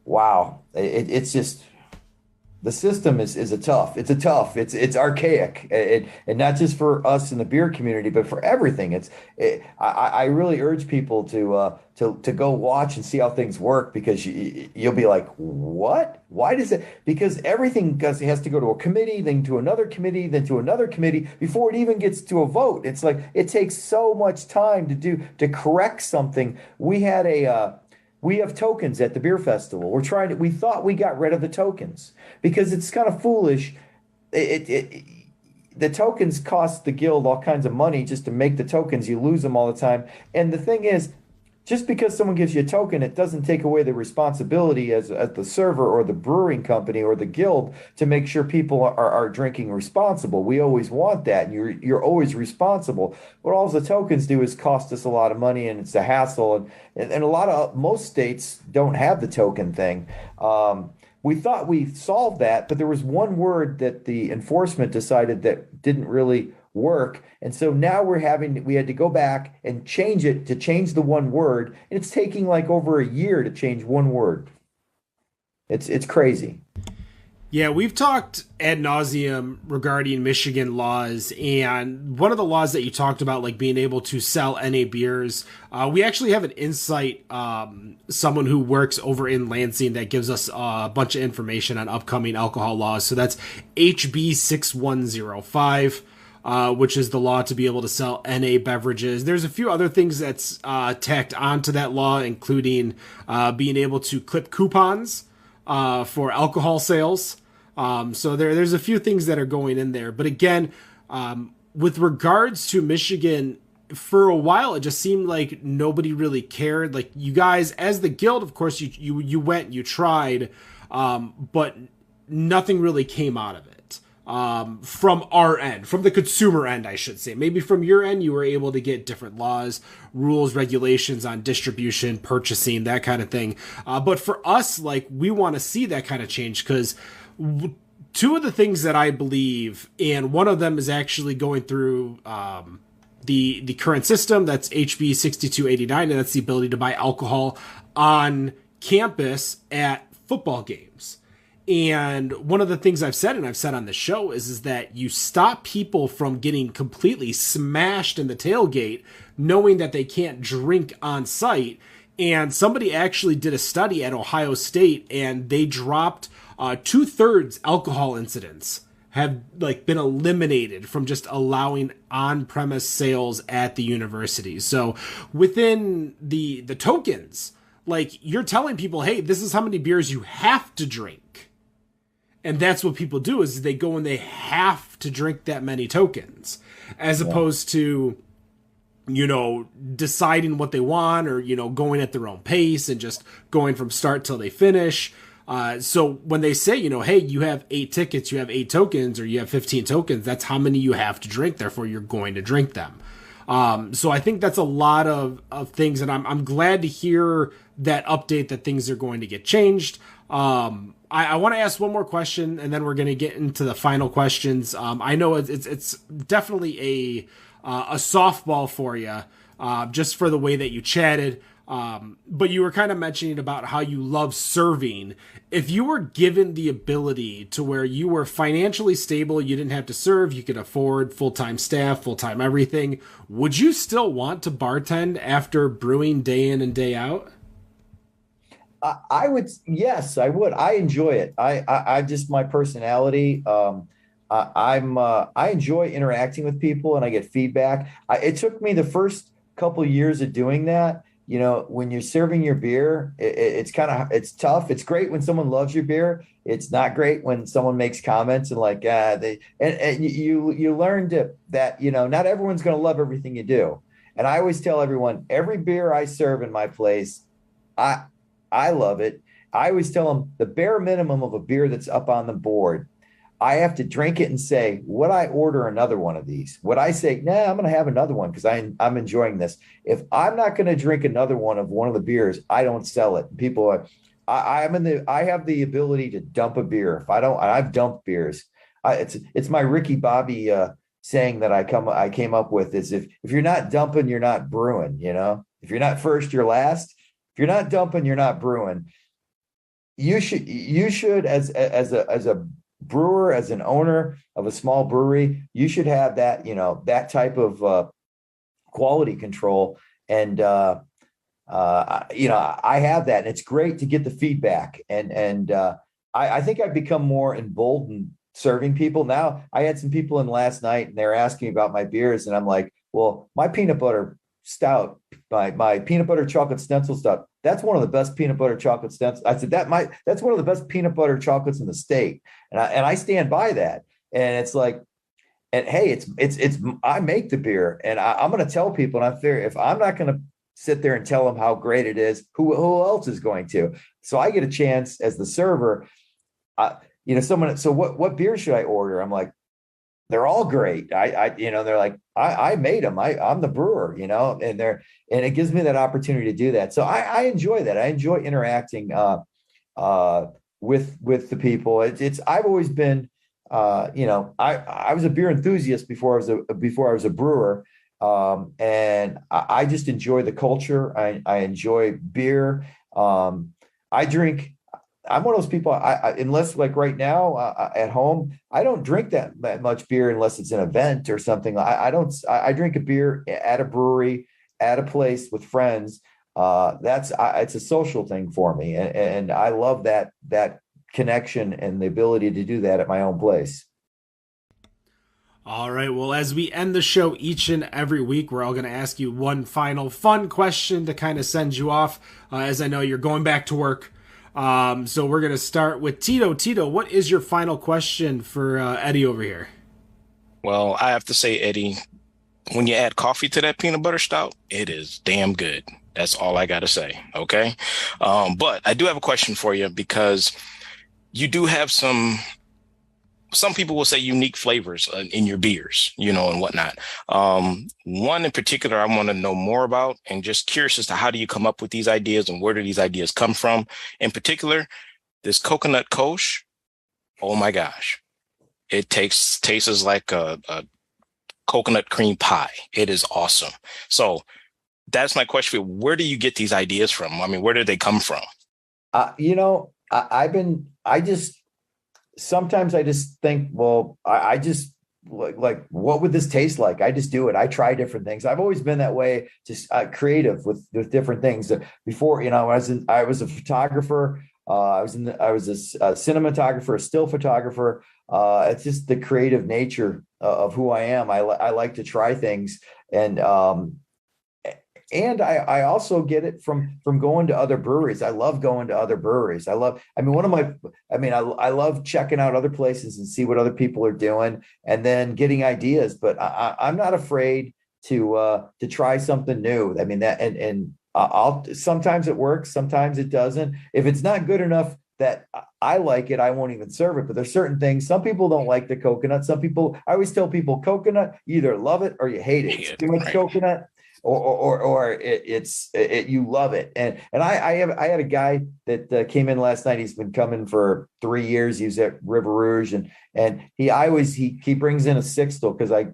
wow. It's just, the system is tough. It's archaic, and not just for us in the beer community, but for everything. I really urge people to go watch and see how things work, because you'll be like, what? Why does it? Because everything has to go to a committee, then to another committee, then to another committee before it even gets to a vote. It's like it takes so much time to correct something. We have tokens at the beer festival. We thought we got rid of the tokens because it's kind of foolish. The tokens cost the guild all kinds of money just to make the tokens. You lose them all the time. And the thing is, just because someone gives you a token, it doesn't take away the responsibility as the server or the brewing company or the guild to make sure people are drinking responsible. We always want that, and you're always responsible. But all the tokens do is cost us a lot of money, and it's a hassle. And most states don't have the token thing. We thought we solved that, but there was one word that the enforcement decided that didn't really work. And so now we had to go back and change the one word. And it's taking like over a year to change one word. It's crazy. Yeah, we've talked ad nauseum regarding Michigan laws, and one of the laws that you talked about, like being able to sell NA beers, we actually have an insight, someone who works over in Lansing that gives us a bunch of information on upcoming alcohol laws. So that's HB 6105. Which is the law to be able to sell NA beverages. There's a few other things that's tacked onto that law, including being able to clip coupons for alcohol sales. So there's a few things that are going in there. But again, with regards to Michigan, for a while, it just seemed like nobody really cared. Like, you guys, as the guild, of course, you went, you tried, but nothing really came out of it. From our end, from the consumer end, I should say. Maybe from your end, you were able to get different laws, rules, regulations on distribution, purchasing, that kind of thing. But for us, like, we want to see that kind of change, because two of the things that I believe, and one of them is actually going through the current system, that's HB 6289, and that's the ability to buy alcohol on campus at football games. And one of the things I've said, and I've said on the show, is that you stop people from getting completely smashed in the tailgate, knowing that they can't drink on site. And somebody actually did a study at Ohio State, and they dropped 2/3 alcohol incidents have like been eliminated from just allowing on-premise sales at the universities. So within the tokens, like you're telling people, hey, this is how many beers you have to drink. And that's what people do is they go and they have to drink that many tokens, as opposed to, you know, deciding what they want, or, you know, going at their own pace and just going from start till they finish. So when they say, you know, hey, you have 8 tickets, you have 8 tokens, or you have 15 tokens, that's how many you have to drink. Therefore, you're going to drink them. So I think that's a lot of things, and I'm glad to hear that update that things are going to get changed. I want to ask one more question, and then we're going to get into the final questions. I know it's definitely a softball for you, just for the way that you chatted. But you were kind of mentioning about how you love serving. If you were given the ability to where you were financially stable, you didn't have to serve, you could afford full-time staff, full-time everything, would you still want to bartend after brewing day in and day out? I would, yes, I would. I enjoy it. I just, my personality, I enjoy interacting with people and I get feedback. It took me the first couple of years of doing that. You know, when you're serving your beer, it's tough. It's great when someone loves your beer. It's not great when someone makes comments and like, you learn that, you know, not everyone's going to love everything you do. And I always tell everyone, every beer I serve in my place, I love it. I always tell them the bare minimum of a beer that's up on the board, I have to drink it and say, would I order another one of these? Would I say, nah, I'm going to have another one because I'm enjoying this. If I'm not going to drink another one of the beers, I don't sell it. People are, I have the ability to dump a beer. If I don't, I've dumped beers. It's my Ricky Bobby saying that I came up with is if you're not dumping, you're not brewing. You know, if you're not first, you're last. If you're not dumping, you're not brewing. You should as a brewer, as an owner of a small brewery, you should have that, you know, that type of quality control. And you know, I have that, and it's great to get the feedback. And I think I've become more emboldened serving people. Now, I had some people in last night, and they're asking me about my beers, and I'm like, well, my peanut butter stout, my peanut butter chocolate stencil stout, that's one of the best peanut butter chocolate stencils. I said that's one of the best peanut butter chocolates in the state, and I stand by that. And it's like, and hey, it's I make the beer, and I'm going to tell people, and I'm fair. If I'm not going to sit there and tell them how great it is, who else is going to? So I get a chance as the server. You know, someone. So what beer should I order? I'm like, they're all great. You know, they're like, I made them. I'm the brewer, you know, and it gives me that opportunity to do that. So I enjoy that. I enjoy interacting with the people. I've always been, you know, I was a beer enthusiast before I was a brewer. And I just enjoy the culture. I enjoy beer. I drink. I'm one of those people, unless like right now at home, I don't drink that much beer unless it's an event or something. I drink a beer at a brewery, at a place with friends. It's a social thing for me. And I love that connection and the ability to do that at my own place. All right. Well, as we end the show each and every week, we're all going to ask you one final fun question to kind of send you off, as I know you're going back to work. So we're going to start with Tito. Tito, what is your final question for Eddie over here? Well, I have to say, Eddie, when you add coffee to that peanut butter stout, it is damn good. That's all I got to say. Okay. But I do have a question for you, because you do have some people will say unique flavors in your beers, you know, and whatnot. One in particular I want to know more about, and just curious as to how do you come up with these ideas and where do these ideas come from? In particular, this coconut Kolsch. Oh my gosh. It tastes like a coconut cream pie. It is awesome. So that's my question for you. Where do you get these ideas from? I mean, where did they come from? You know, sometimes I just think, well, I just like, what would this taste like? I just do it. I try different things. I've always been that way, just creative with different things. Before, you know, I was a photographer. I was a cinematographer, a still photographer. It's just the creative nature of who I am. I like to try things, and I also get it from going to other breweries. I love going to other breweries. I love checking out other places and see what other people are doing, and then getting ideas. But I'm not afraid to try something new. I mean, that and I'll sometimes it works, sometimes it doesn't. If it's not good enough that I like it, I won't even serve it. But there's certain things. Some people don't like the coconut. Some people, I always tell people, coconut, you either love it or you hate it. It's too much coconut, or you love it. And I had a guy that came in last night. He's been coming for 3 years. He was at River Rouge, and he brings in a sixtel because I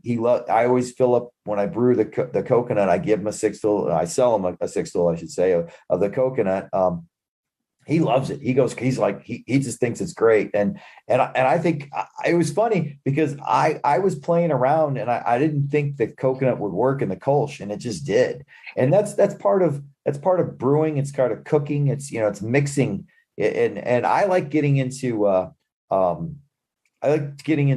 always fill up when I brew the coconut. I give him a sixtel. I sell him a sixtel, I should say, of the coconut. He loves it. He just thinks it's great. And I think it was funny because I was playing around and I didn't think that coconut would work in the Kolsch, and it just did. And that's part of brewing. It's part of cooking. It's mixing. And I like getting into blending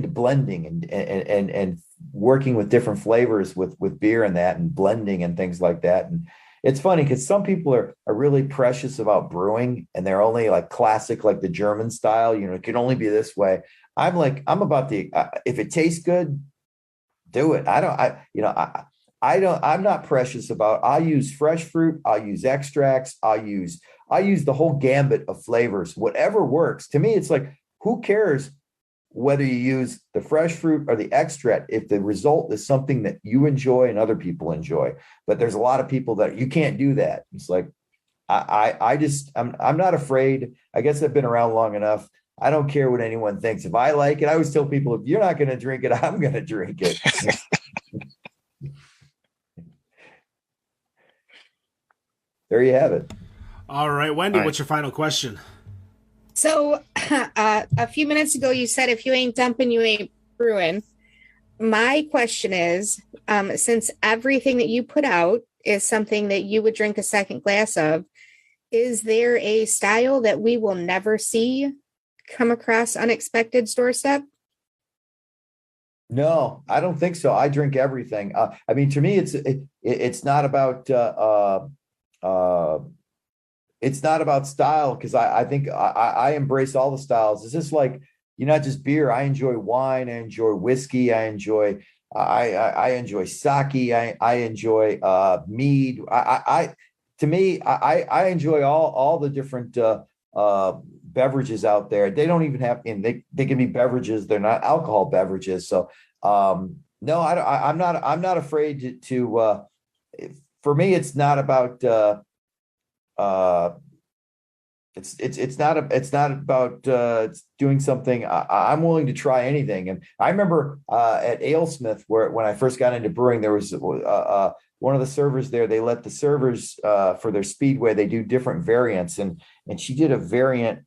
and working with different flavors with beer and that, and blending and things like that. And it's funny because some people are really precious about brewing, and they're only like classic, like the German style, it can only be this way. I'm about if it tastes good, do it. I'm not precious about, I'll use fresh fruit. I'll use extracts. I'll use the whole gambit of flavors, whatever works. To me, it's like, who cares whether you use the fresh fruit or the extract, if the result is something that you enjoy and other people enjoy. But there's a lot of people that you can't do that. It's like, I'm not afraid. I guess I've been around long enough. I don't care what anyone thinks. If I like it, I always tell people, if you're not going to drink it, I'm going to drink it. There you have it. All right, Wendy, what's your final question? So a few minutes ago, you said, if you ain't dumping, you ain't brewing. My question is, since everything that you put out is something that you would drink a second glass of, is there a style that we will never see come across Unexpected's doorstep? No, I don't think so. I drink everything. To me, it's not about it's not about style, because I think I embrace all the styles. It's just like, not just beer. I enjoy wine. I enjoy whiskey. I enjoy sake. I enjoy mead. I enjoy all the different beverages out there. They don't even have, they can be beverages. They're not alcohol beverages. So no, I'm not afraid to for me, it's not about it's not about doing something. I'm willing to try anything. And I remember at AleSmith, when I first got into brewing, there was one of the servers there. They let the servers for their speedway, they do different variants, and she did a variant.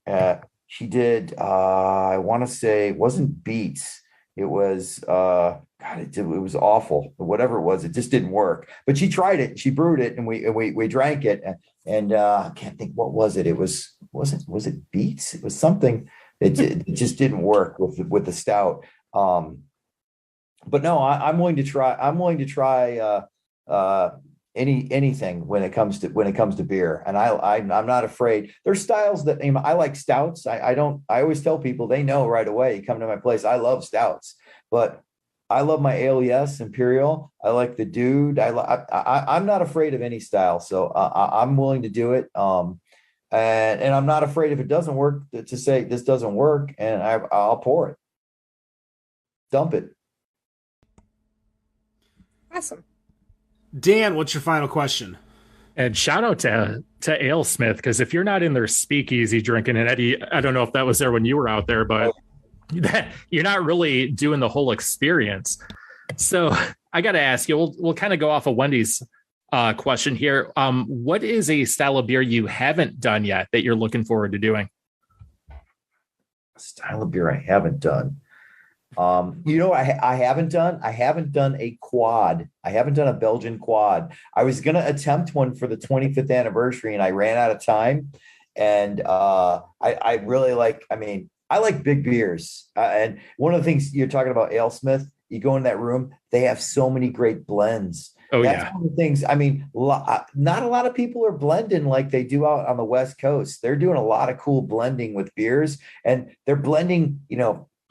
She did I want to say, it wasn't beets. It was it was awful. Whatever it was, it just didn't work. But she tried it. She brewed it, and we drank it. And I can't think, what was it? Was it beets? It was something that it just didn't work with the stout. But no, I'm willing to try. I'm willing to try anything when it comes to beer, and I'm not afraid. There's styles that I like stouts. I always tell people, they know right away. You come to my place, I love stouts, but I love my ale, yes, Imperial. I like the Dude. I'm not afraid of any style, so I'm willing to do it. And I'm not afraid, if it doesn't work, to say this doesn't work, and I'll pour it, dump it. Awesome. Dan, what's your final question? And shout out to AleSmith, because if you're not in their speakeasy drinking, and Eddie, I don't know if that was there when you were out there, but you're not really doing the whole experience. So I got to ask you, we'll kind of go off of Wendy's question here. What is a style of beer you haven't done yet that you're looking forward to doing? A style of beer I haven't done. I haven't done a quad. I haven't done a Belgian quad. I was going to attempt one for the 25th anniversary, and I ran out of time. And I really like, I mean, I like big beers. And one of the things you're talking about, AleSmith, you go in that room, they have so many great blends. Oh, That's yeah. one of the things. I mean, not a lot of people are blending like they do out on the West Coast. They're doing a lot of cool blending with beers, and they're blending,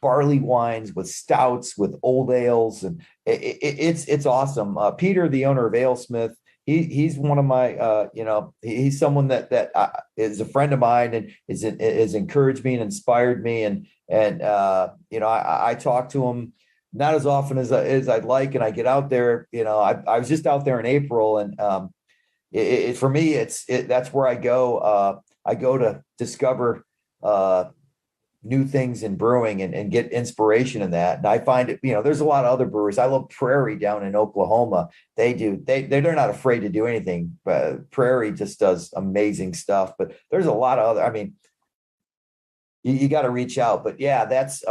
barley wines with stouts, with old ales, and it's awesome. Peter, the owner of AleSmith, he's one of my, he's someone that is a friend of mine and has encouraged me and inspired me, and I talk to him not as often as I'd like. And I get out there, I was just out there in April, and for me, that's where I go. I go to discover new things in brewing and get inspiration in that. And I find it, there's a lot of other brewers. I love Prairie down in Oklahoma. They're not afraid to do anything, but Prairie just does amazing stuff. But there's a lot of other, I mean, you got to reach out. But yeah, that's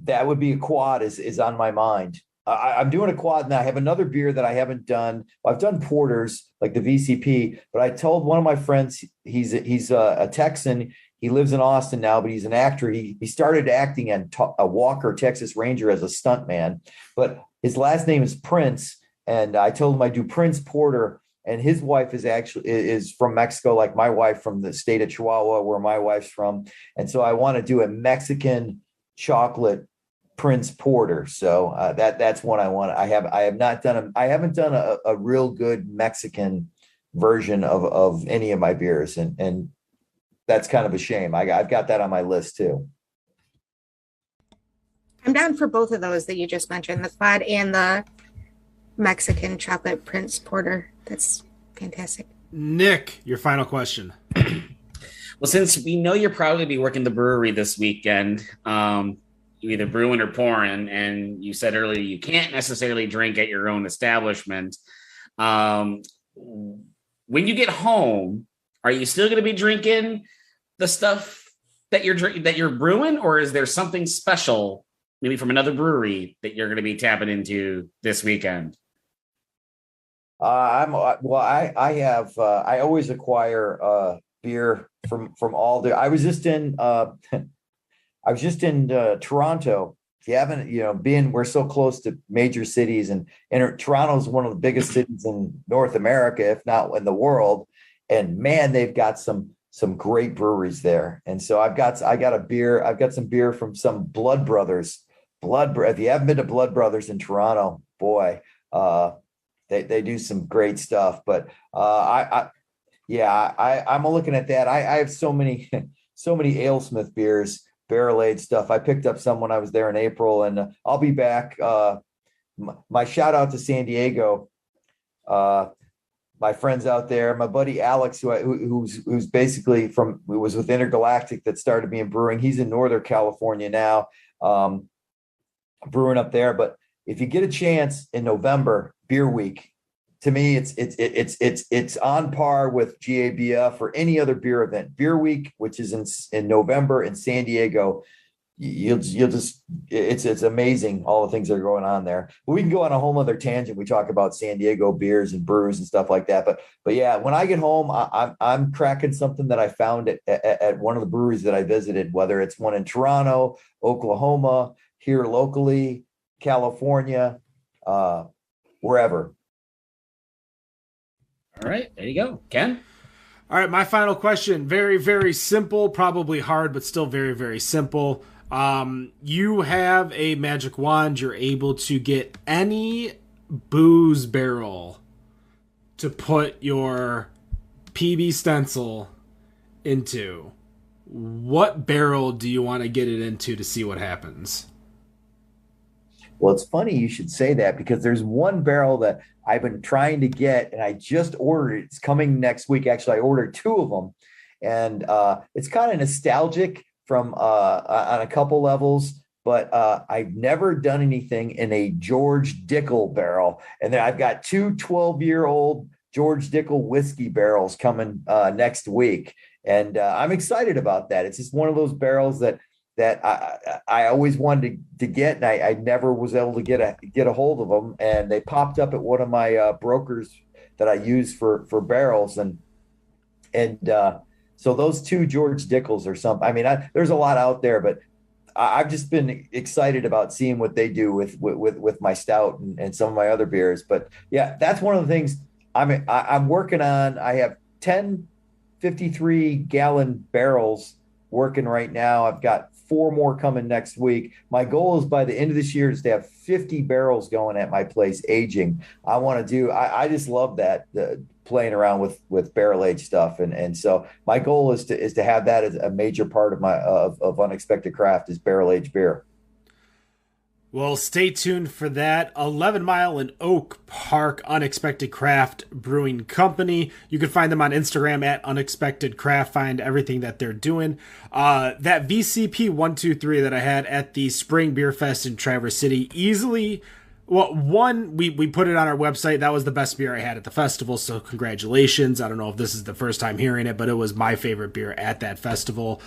that would be a quad is on my mind. I'm doing a quad now. I have another beer that I haven't done. I've done porters like the VCP, but I told one of my friends, he's a Texan. He lives in Austin now, but he's an actor. He started acting in a Walker, Texas Ranger as a stuntman, but his last name is Prince. And I told him I do Prince Porter, and his wife is from Mexico, like my wife, from the state of Chihuahua, where my wife's from. And so I want to do a Mexican chocolate Prince Porter. So that's one I want. I haven't done a real good Mexican version of any of my beers. And that's kind of a shame. I've got that on my list too. I'm down for both of those that you just mentioned, the quad and the Mexican chocolate Prince Porter. That's fantastic. Nick, your final question. Well, since we know you're probably going to be working the brewery this weekend, you either brewing or pouring, and you said earlier you can't necessarily drink at your own establishment. When you get home, are you still going to be drinking the stuff that you're brewing, or is there something special, maybe from another brewery, that you're going to be tapping into this weekend? I always acquire beer from all the. I was just in Toronto. If you haven't, we're so close to major cities, and Toronto is one of the biggest cities in North America, if not in the world. And man, they've got some great breweries there. And so I've got some beer from some Blood Brothers. If you haven't been to Blood Brothers in Toronto, boy, they do some great stuff. But I'm looking at that. I have so many AleSmith beers, barrel-aged stuff. I picked up some when I was there in April, and I'll be back. My shout out to San Diego, my friends out there, my buddy Alex, who's basically who was with Intergalactic that started me in brewing. He's in Northern California now, brewing up there. But if you get a chance in November, Beer Week, to me, it's on par with GABF or any other beer event. Beer Week, which is in November in San Diego, it's amazing all the things that are going on there. But we can go on a whole other tangent. We talk about San Diego beers and brews and stuff like that. But yeah, when I get home, I'm cracking something that I found at one of the breweries that I visited, whether it's one in Toronto, Oklahoma, here locally, California, wherever. All right, there you go. Ken? All right, my final question. Very, very simple, probably hard, but still very, very simple. You have a magic wand. You're able to get any booze barrel to put your PB Stencel into. What barrel do you want to get it into to see what happens? Well, it's funny you should say that, because there's one barrel that I've been trying to get, and I just ordered it. It's coming next week. Actually, I ordered two of them, and it's kind of nostalgic from on a couple levels, but I've never done anything in a George Dickel barrel. And then I've got two 12-year-old George Dickel whiskey barrels coming next week. And I'm excited about that. It's just one of those barrels that I always wanted to get, and I never was able to get a hold of them. And they popped up at one of my brokers that I use for barrels, and And so those two George Dickels or something. I mean, there's a lot out there, but I've just been excited about seeing what they do with my stout and some of my other beers. But yeah, that's one of the things I'm working on. I have 10 53-gallon barrels working right now. I've got 4 more coming next week. My goal is by the end of this year is to have 50 barrels going at my place aging. I just love that, playing around with barrel aged stuff. And so my goal is to have that as a major part of Unexpected Craft is barrel aged beer. Well, stay tuned for that. 11 Mile in Oak Park, Unexpected Craft Brewing Company. You can find them on Instagram at Unexpected Craft. Find everything that they're doing. That VCP 123 that I had at the Spring Beer Fest in Traverse City, easily, well, one, we put it on our website. That was the best beer I had at the festival, so congratulations. I don't know if this is the first time hearing it, but it was my favorite beer at that festival.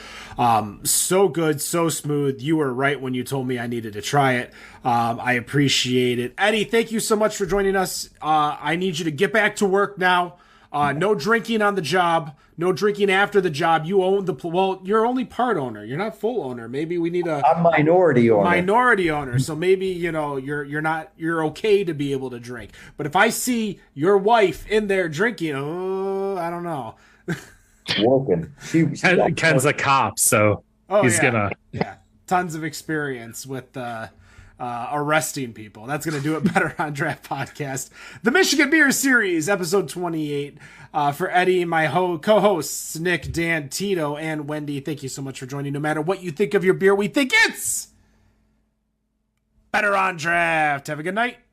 So good, so smooth. You were right when you told me I needed to try it. I appreciate it. Eddie, thank you so much for joining us. I need you to get back to work now. No drinking on the job. No drinking after the job. You own you're only part owner. You're not full owner. Maybe we need a minority owner. Minority owner. So maybe, you're okay to be able to drink. But if I see your wife in there drinking, I don't know. Woken. Ken's a cop, so he's gonna. Yeah. Tons of experience with arresting people. That's going to do it better on Draft Podcast. The Michigan Beer Series, episode 28. For Eddie, my co-hosts, Nick, Dan, Tito, and Wendy, thank you so much for joining. No matter what you think of your beer, we think it's better on draft. Have a good night.